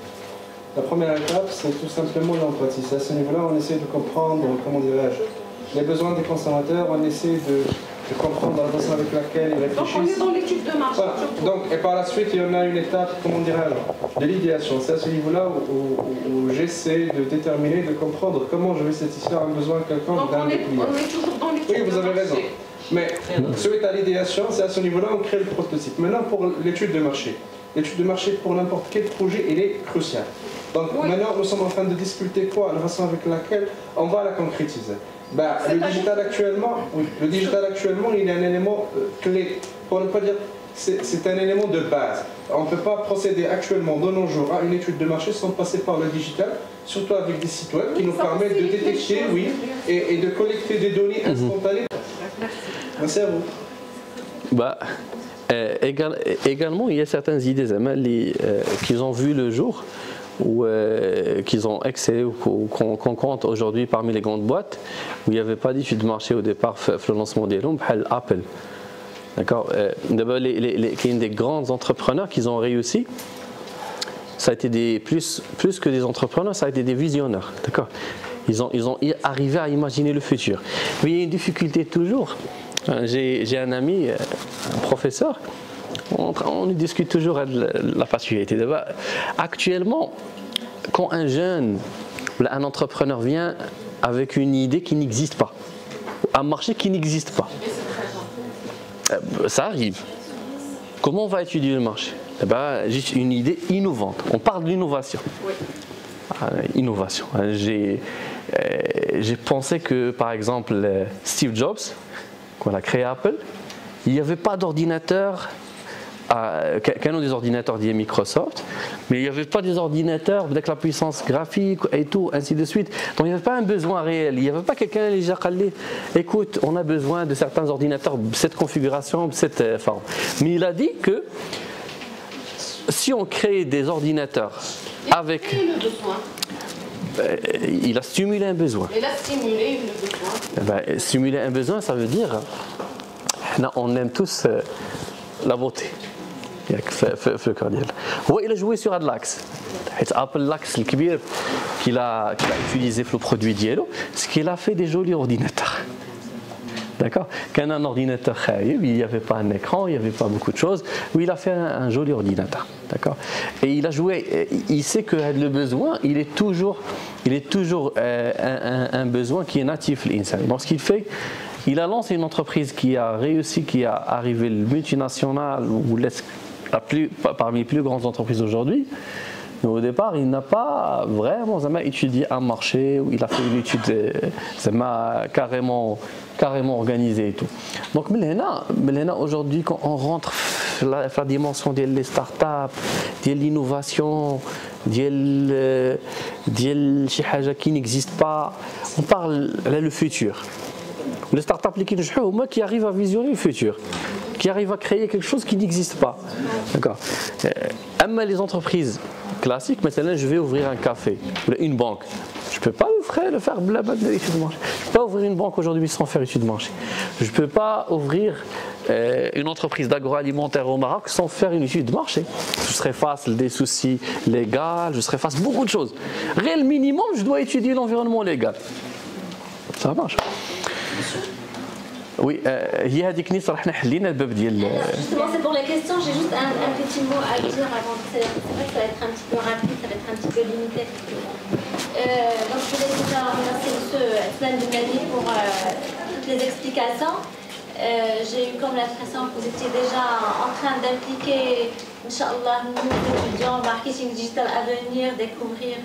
La première étape, c'est tout simplement l'empathie. À ce niveau-là, on essaie de comprendre, comment dirais-je, les besoins des consommateurs, on essaie de comprendre la façon avec laquelle ils réfléchissent. Donc on est dans l'étude de marché. Voilà. Donc, et par la suite, il y en a une étape, comment dirais-je, de l'idéation. C'est à ce niveau-là où j'essaie de déterminer, de comprendre comment je vais satisfaire un besoin de quelqu'un d'un des clients. On est toujours dans l'étude de marché. Oui, vous avez raison. Mais suite à l'idéation, c'est à ce niveau-là où on crée le prototype. Maintenant, pour l'étude de marché. L'étude de marché pour n'importe quel projet, elle est cruciale. Donc maintenant, nous sommes en train de discuter quoi? La façon avec laquelle on va la concrétiser. Le digital actuellement, il est un élément clé. Pour ne pas dire, c'est un élément de base. On ne peut pas procéder actuellement, de nos jours, à une étude de marché sans passer par le digital, surtout avec des sites web qui nous permettent de détecter, et de collecter des données instantanées. Merci à vous. Également, il y a certaines idées qui ont vu le jour ou qu'ils ont excellé ou qu'on compte aujourd'hui parmi les grandes boîtes où il n'y avait pas d'études de marché au départ le lancement des lombes, Apple. D'accord. D'abord, des grands entrepreneurs qui ont réussi, ça a été plus que des entrepreneurs, ça a été des visionnaires. D'accord. Ils ont arrivé à imaginer le futur. Mais il y a une difficulté toujours. J'ai un ami, un professeur. On discute toujours de la particularité. Actuellement, quand un jeune, un entrepreneur vient avec une idée qui n'existe pas, un marché qui n'existe pas, ça arrive. Comment on va étudier le marché? Juste une idée innovante. On parle d'innovation. Oui. Innovation. J'ai pensé que, par exemple, Steve Jobs, quand on a créé Apple, il n'y avait pas d'ordinateur, qu'il y a des ordinateurs liés Microsoft, mais il n'y avait pas des ordinateurs avec la puissance graphique et tout, ainsi de suite. Donc il n'y avait pas un besoin réel. Il n'y avait pas quelqu'un qui a dit écoute, on a besoin de certains ordinateurs, cette configuration, cette forme. Mais il a dit que si on crée des ordinateurs avec. Il a stimulé un besoin. Il a stimulé le besoin. Stimuler un besoin, ça veut dire on aime tous la beauté. Il a joué sur l'axe. Apple l'axe le كبير qu'il a utilisé pour le produit Diallo, ce qu'il a fait des jolis ordinateurs. D'accord. Quand un ordinateur il n'y avait pas un écran, il n'y avait pas beaucoup de choses. Oui, il a fait un joli ordinateur. D'accord. Et il a joué. Il sait que le besoin, il est toujours un besoin qui est natif l'insan. Donc ce qu'il fait, il a lancé une entreprise qui a réussi, qui a arrivé multinationale ou parmi les plus grandes entreprises aujourd'hui. Mais au départ, il n'a pas vraiment étudié un marché, où il a fait une étude carrément organisée et tout. Donc, aujourd'hui, quand on rentre dans la dimension des startups, de l'innovation, de quelque chose qui n'existe pas, on parle le futur. Les startups qui arrivent à visionner le futur, qui arrivent à créer quelque chose qui n'existe pas. D'accord. Les entreprises classiques, maintenant je vais ouvrir un café, une banque. Je ne peux pas le faire blabla étude de marché. Je ne peux pas ouvrir une banque aujourd'hui sans faire étude de marché. Je ne peux pas ouvrir une entreprise d'agroalimentaire au Maroc sans faire une étude de marché. Je serais face des soucis légaux, je serais face à beaucoup de choses. Réel minimum, je dois étudier l'environnement légal. Ça marche. Oui, justement, c'est pour les questions. J'ai juste un petit mot à dire avant. C'est vrai que ça va être un petit peu rapide, ça va être un petit peu limité. Donc, je voulais déjà remercier M. Sven Benali pour toutes les explications. J'ai eu comme l'impression que vous étiez déjà en train d'impliquer, Inch'Allah, nous étudiants en marketing digital à venir, découvrir,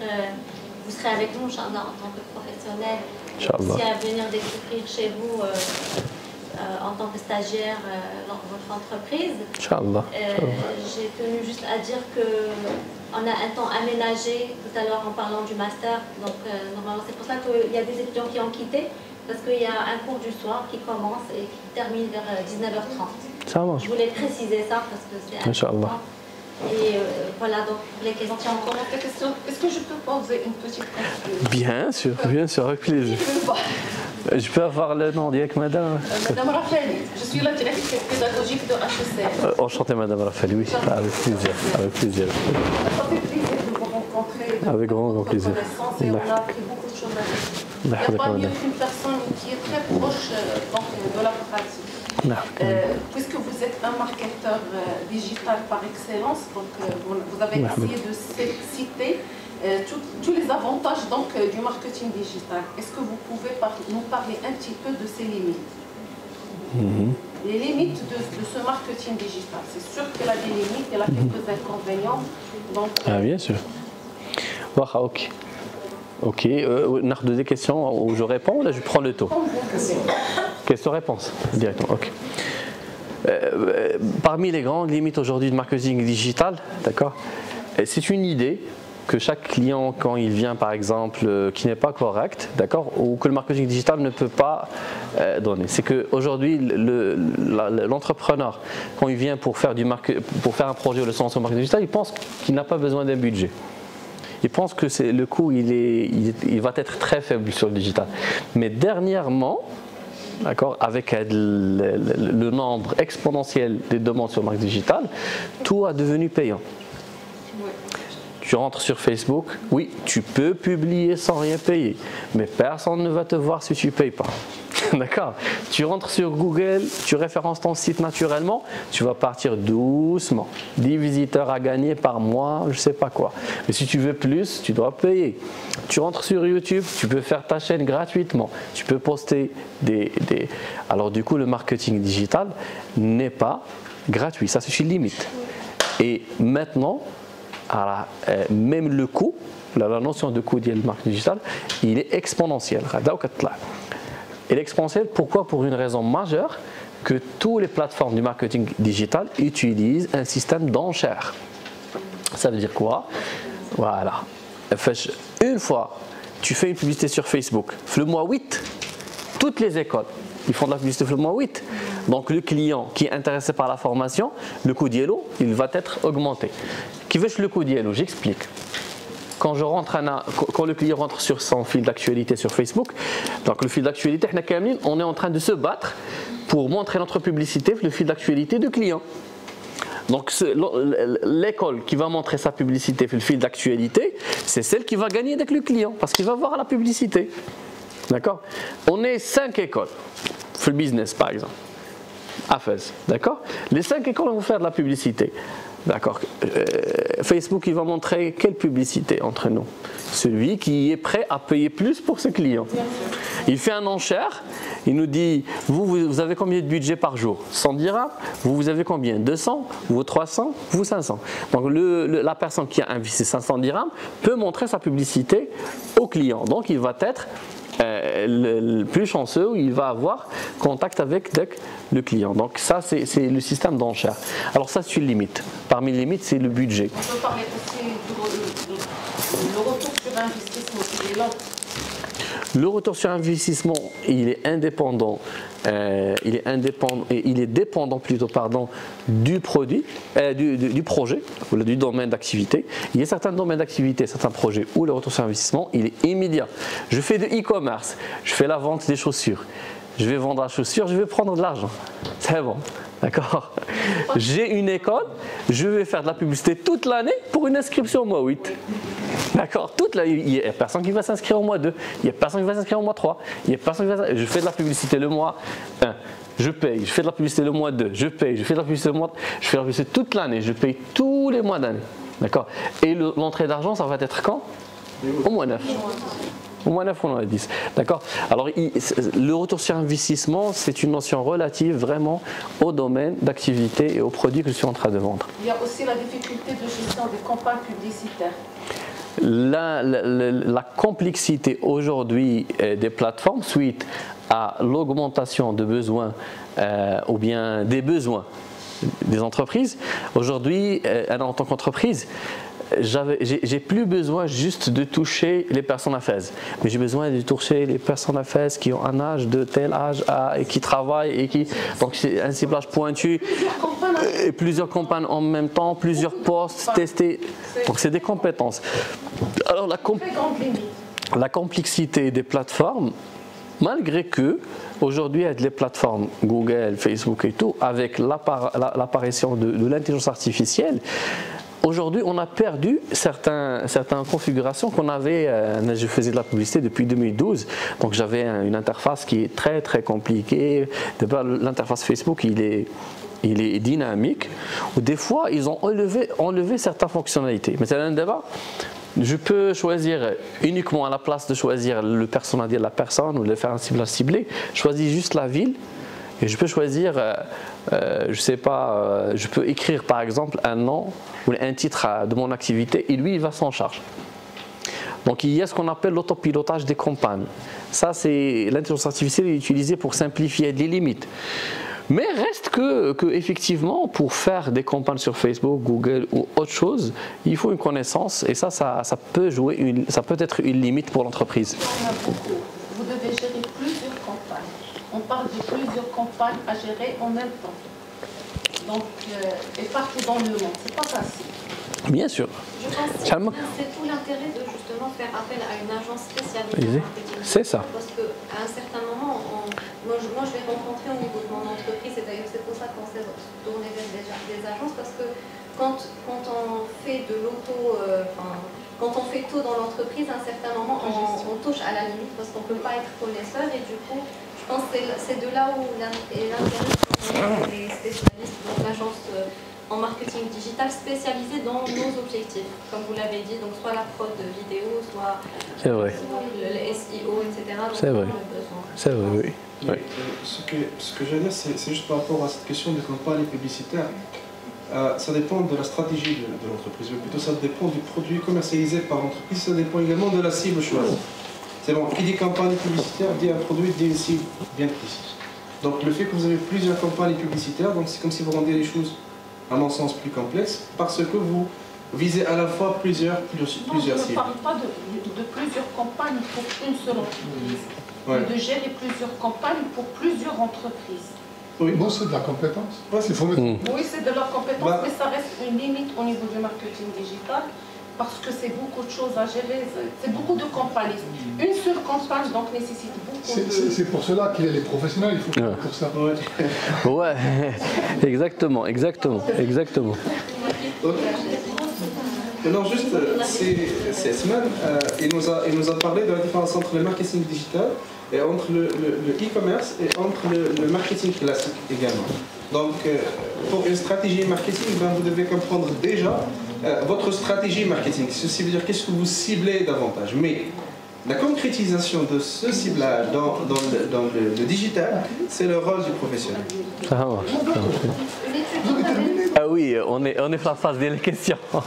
vous serez avec nous, Inch'Allah, en tant que professionnel, aussi à venir découvrir chez vous en tant que stagiaire dans votre entreprise. J'ai tenu juste à dire qu'on a un temps aménagé tout à l'heure en parlant du master, donc normalement c'est pour ça qu'il y a des étudiants qui ont quitté. Parce qu'il y a un cours du soir qui commence et qui termine vers 19h30. Ça marche. Je voulais préciser ça parce que c'est important. Et voilà, donc les questions. Encore une question. Est-ce que je peux poser une petite question? Bien sûr, avec plaisir. Je peux avoir le nom direct, madame? Madame Rafali, je suis la directrice pédagogique de HEC. Enchantée, madame Rafali, oui, avec plaisir. Avec plaisir. Ça fait plaisir de vous rencontrer. Avec grand plaisir. Et on a appris beaucoup de choses à vous. Il n'y a pas mieux qu'une personne qui est très proche de la pratique. Puisque vous êtes un marketeur digital par excellence, donc vous avez essayé de citer tous les avantages du marketing digital. Est-ce que vous pouvez nous parler un petit peu de ces limites? Les limites de ce marketing digital. C'est sûr qu'elle a des limites, elle a quelques inconvénients. Donc, bien sûr. Ok. Ok, on a des questions où je réponds ou là je prends le tour? Question-réponse, directement, ok. Parmi les grandes limites aujourd'hui de marketing digital, d'accord, c'est une idée que chaque client, quand il vient par exemple, qui n'est pas correct, d'accord, ou que le marketing digital ne peut pas donner. C'est qu'aujourd'hui, l'entrepreneur, quand il vient pour faire un projet ou le sens au marketing digital, il pense qu'il n'a pas besoin d'un budget. Il pense que le coût il va être très faible sur le digital. Mais dernièrement, d'accord, avec le nombre exponentiel des demandes sur le marketing digital, tout a devenu payant. Tu rentres sur Facebook, oui, tu peux publier sans rien payer, mais personne ne va te voir si tu ne payes pas. D'accord? Tu rentres sur Google, tu références ton site naturellement, tu vas partir doucement. 10 visiteurs à gagner par mois, je ne sais pas quoi. Mais si tu veux plus, tu dois payer. Tu rentres sur YouTube, tu peux faire ta chaîne gratuitement. Tu peux poster Alors du coup, le marketing digital n'est pas gratuit. Ça, c'est une limite. Et maintenant, même le coût, la notion de coût du marketing digital, il est exponentiel. Et l'exponentiel, pourquoi? Pour une raison majeure, que toutes les plateformes du marketing digital utilisent un système d'enchères. Ça veut dire quoi? Voilà. Une fois, tu fais une publicité sur Facebook, le mois 8, toutes les écoles, ils font de la publicité le mois 8. Donc le client qui est intéressé par la formation, le coût d'yellow, il va être augmenté. Qui veut le coût d'yellow? J'explique. Quand le client rentre sur son fil d'actualité sur Facebook, donc le fil d'actualité, on est en train de se battre pour montrer notre publicité, le fil d'actualité du client. Donc l'école qui va montrer sa publicité, le fil d'actualité, c'est celle qui va gagner avec le client, parce qu'il va voir la publicité. D'accord? On est 5 écoles, le business par exemple, à Fès, d'accord? Les 5 écoles vont faire de la publicité. D'accord. Facebook, il va montrer quelle publicité entre nous? Celui qui est prêt à payer plus pour ce client. Il fait un enchère, il nous dit, vous avez combien de budget par jour? 100 dirhams. Vous avez combien? 200? Vous 300? Vous 500? Donc la personne qui a investi 500 dirhams peut montrer sa publicité au client. Donc il va être le plus chanceux, il va avoir contact avec le client. Donc ça, c'est le système d'enchère. Alors ça, c'est une limite. Parmi les limites, c'est le budget. On peut parler aussi du retour sur investissement qui est long. Le retour sur investissement, il est indépendant, dépendant plutôt, pardon, du produit, du projet, ou du domaine d'activité. Il y a certains domaines d'activité, certains projets où le retour sur investissement, il est immédiat. Je fais de e-commerce, je fais la vente des chaussures. Je vais vendre la chaussure, je vais prendre de l'argent. C'est bon. D'accord. J'ai une école, je vais faire de la publicité toute l'année pour une inscription au mois 8. D'accord. Il n'y a personne qui va s'inscrire au mois 2, il n'y a personne qui va s'inscrire au mois 3, il y a personne qui va. Je fais de la publicité le mois 1, je paye, je fais de la publicité le mois 2, je paye, je fais de la publicité le mois, je fais de la publicité toute l'année, je paye tous les mois d'année. D'accord. Et l'entrée d'argent, ça va être quand? Au mois 9. Au mois 9 ou au mois 10. D'accord. Alors, le retour sur investissement, c'est une notion relative vraiment au domaine d'activité et aux produits que je suis en train de vendre. Il y a aussi la difficulté de gestion des campagnes publicitaires. La complexité aujourd'hui des plateformes suite à l'augmentation de besoins ou bien des besoins des entreprises. Aujourd'hui, en tant qu'entreprise, j'ai plus besoin juste de toucher les personnes à FaISe, mais j'ai besoin de toucher les personnes à FaISe qui ont un âge de tel âge et qui travaillent et qui, donc c'est un ciblage pointu et plusieurs campagnes en même temps, plusieurs postes testés, donc c'est des compétences. Alors la complexité des plateformes, malgré que aujourd'hui avec les plateformes Google, Facebook et tout, avec l'apparition de l'intelligence artificielle, aujourd'hui, on a perdu certaines configurations qu'on avait. Je faisais de la publicité depuis 2012, donc j'avais une interface qui est très très compliquée. L'interface Facebook, il est dynamique. Ou des fois, ils ont enlevé certaines fonctionnalités. Mais c'est un débat. Je peux choisir uniquement à la place de choisir le personnalité de la personne ou de faire un ciblage ciblé, je choisis juste la ville. Et je peux choisir, je sais pas, je peux écrire par exemple un nom ou un titre de mon activité et lui il va s'en charge. Donc il y a ce qu'on appelle l'autopilotage des campagnes. Ça c'est l'intelligence artificielle est utilisée pour simplifier les limites. Mais reste que effectivement pour faire des campagnes sur Facebook, Google ou autre chose, il faut une connaissance et ça peut être une limite pour l'entreprise. Vous devez gérer plusieurs campagnes. On parle de plusieurs campagnes à gérer en même temps. Donc, et partout dans le monde, c'est pas facile. Bien sûr. Je pense que c'est tout l'intérêt de justement faire appel à une agence spécialisée. C'est ça. Parce qu'à un certain moment, moi je l'ai rencontré au niveau de mon entreprise et d'ailleurs c'est pour ça qu'on s'est tourné vers des agences parce que quand on fait de quand on fait tout dans l'entreprise, à un certain moment on touche à la limite parce qu'on ne peut pas être connaisseur et du coup je pense que c'est de là où l'intérêt des spécialistes, donc l'agence en marketing digital spécialisée dans nos objectifs, comme vous l'avez dit, donc soit la prod de vidéo, soit le SEO, etc. C'est vrai. C'est vrai, oui. Oui. Ce que j'allais dire, c'est juste par rapport à cette question de campagne publicitaire. Ça dépend de la stratégie de l'entreprise, ou plutôt ça dépend du produit commercialisé par l'entreprise, ça dépend également de la cible choisie. C'est bon, qui dit campagne publicitaire dit un produit, dit une cible bien précise. Donc le fait que vous avez plusieurs campagnes publicitaires, donc c'est comme si vous rendiez les choses, à mon sens, plus complexes, parce que vous visez à la fois plusieurs cibles. Je ne parle pas de plusieurs campagnes pour une seule entreprise, mais de gérer plusieurs campagnes pour plusieurs entreprises. Oui. Bon, c'est de la compétence. Ouais, Oui, c'est de la compétence, mais ça reste une limite au niveau du marketing digital. Parce que c'est beaucoup de choses à gérer, c'est beaucoup de campagnes. Une seule campagne donc nécessite beaucoup de... C'est pour cela qu'il y a les professionnels, il faut pour ça. Ouais, exactement. Non, juste, c'est Esman, il nous a parlé de la différence entre le marketing digital et entre le e-commerce et entre le marketing classique également. Donc, pour une stratégie marketing, vous devez comprendre déjà votre stratégie marketing. Ceci veut dire qu'est-ce que vous ciblez davantage. Mais la concrétisation de ce ciblage dans le digital, c'est le rôle du professionnel. Ça marche. Ah oui, on est dans la phase des questions. On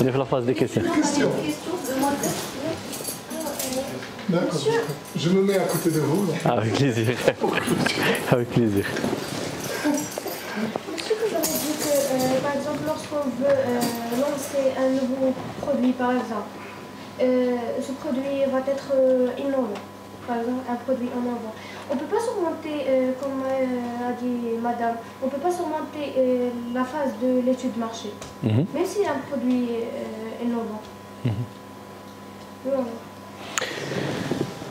est dans la phase des questions. D'accord. Je me mets à côté de vous. Avec plaisir. Avec plaisir. Monsieur, vous avez dit que, par exemple, lorsqu'on veut lancer un nouveau produit, par exemple, ce produit va être innovant. par exemple un produit en avant. On ne peut pas surmonter, comme a dit madame, on ne peut pas surmonter la phase de l'étude marché, même si un produit est innovant.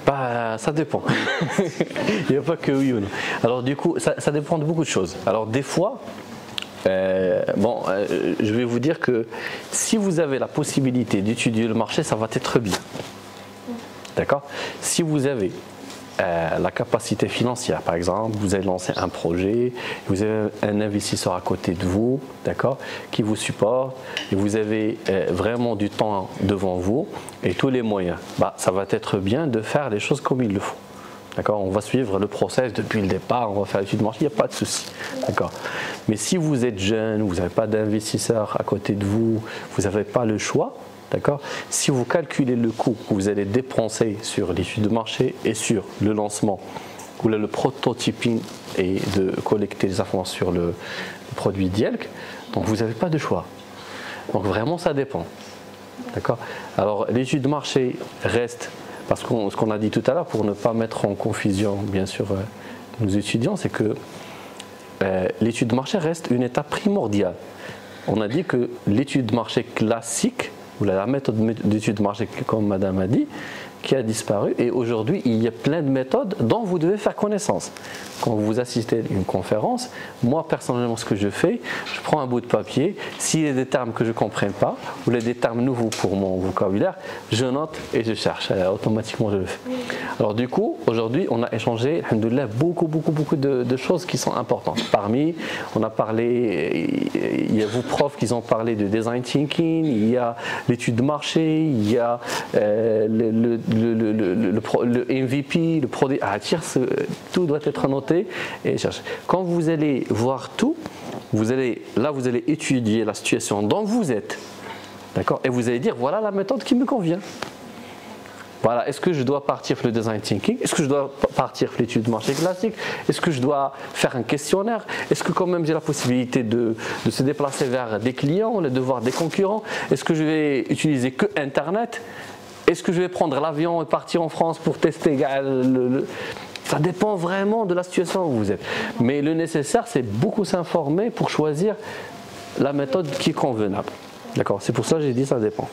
Bah, ça dépend. Il n'y a pas que oui ou non. Alors du coup, ça dépend de beaucoup de choses. Alors des fois, je vais vous dire que si vous avez la possibilité d'étudier le marché, ça va être bien. D'accord? Si vous avez la capacité financière, par exemple, vous avez lancé un projet, vous avez un investisseur à côté de vous, d'accord, qui vous supporte, et vous avez vraiment du temps devant vous et tous les moyens, bah, ça va être bien de faire les choses comme il le faut. D'accord, on va suivre le process depuis le départ, on va faire l'étude de marché, il n'y a pas de souci. D'accord. Mais si vous êtes jeune, vous n'avez pas d'investisseur à côté de vous, vous n'avez pas le choix, d'accord. Si vous calculez le coût que vous allez dépenser sur l'étude de marché et sur le lancement ou le prototyping et de collecter les informations sur le produit Dielk, donc vous n'avez pas de choix. Donc vraiment ça dépend. D'accord. Alors l'étude de marché reste, parce que ce qu'on a dit tout à l'heure, pour ne pas mettre en confusion bien sûr nos étudiants, c'est que l'étude de marché reste une étape primordiale. On a dit que l'étude de marché classique, ou la méthode d'étude de marché, comme madame a dit, qui a disparu, et aujourd'hui il y a plein de méthodes dont vous devez faire connaissance. Quand vous assistez à une conférence, moi personnellement ce que je fais, je prends un bout de papier, s'il y a des termes que je ne comprends pas, ou des termes nouveaux pour mon vocabulaire, je note et je cherche, automatiquement je le fais. Alors du coup, aujourd'hui on a échangé, alhamdoulilah, beaucoup de choses qui sont importantes. Parmi, on a parlé, il y a vous profs qui ont parlé de design thinking, il y a l'étude de marché, il y a le MVP, le produit à attirer, tout doit être noté et chercher. Quand vous allez voir tout, vous allez étudier la situation dont vous êtes, d'accord, et vous allez dire voilà la méthode qui me convient. Voilà, est-ce que je dois partir sur le design thinking? Est-ce que je dois partir sur l'étude de marché classique? Est-ce que je dois faire un questionnaire? Est-ce que quand même j'ai la possibilité de se déplacer vers des clients, de voir des concurrents? Est-ce que je vais utiliser que Internet? Est-ce que je vais prendre l'avion et partir en France pour tester Ça dépend vraiment de la situation où vous êtes. Mais le nécessaire, c'est beaucoup s'informer pour choisir la méthode qui est convenable. D'accord? C'est pour ça que j'ai dit ça dépend.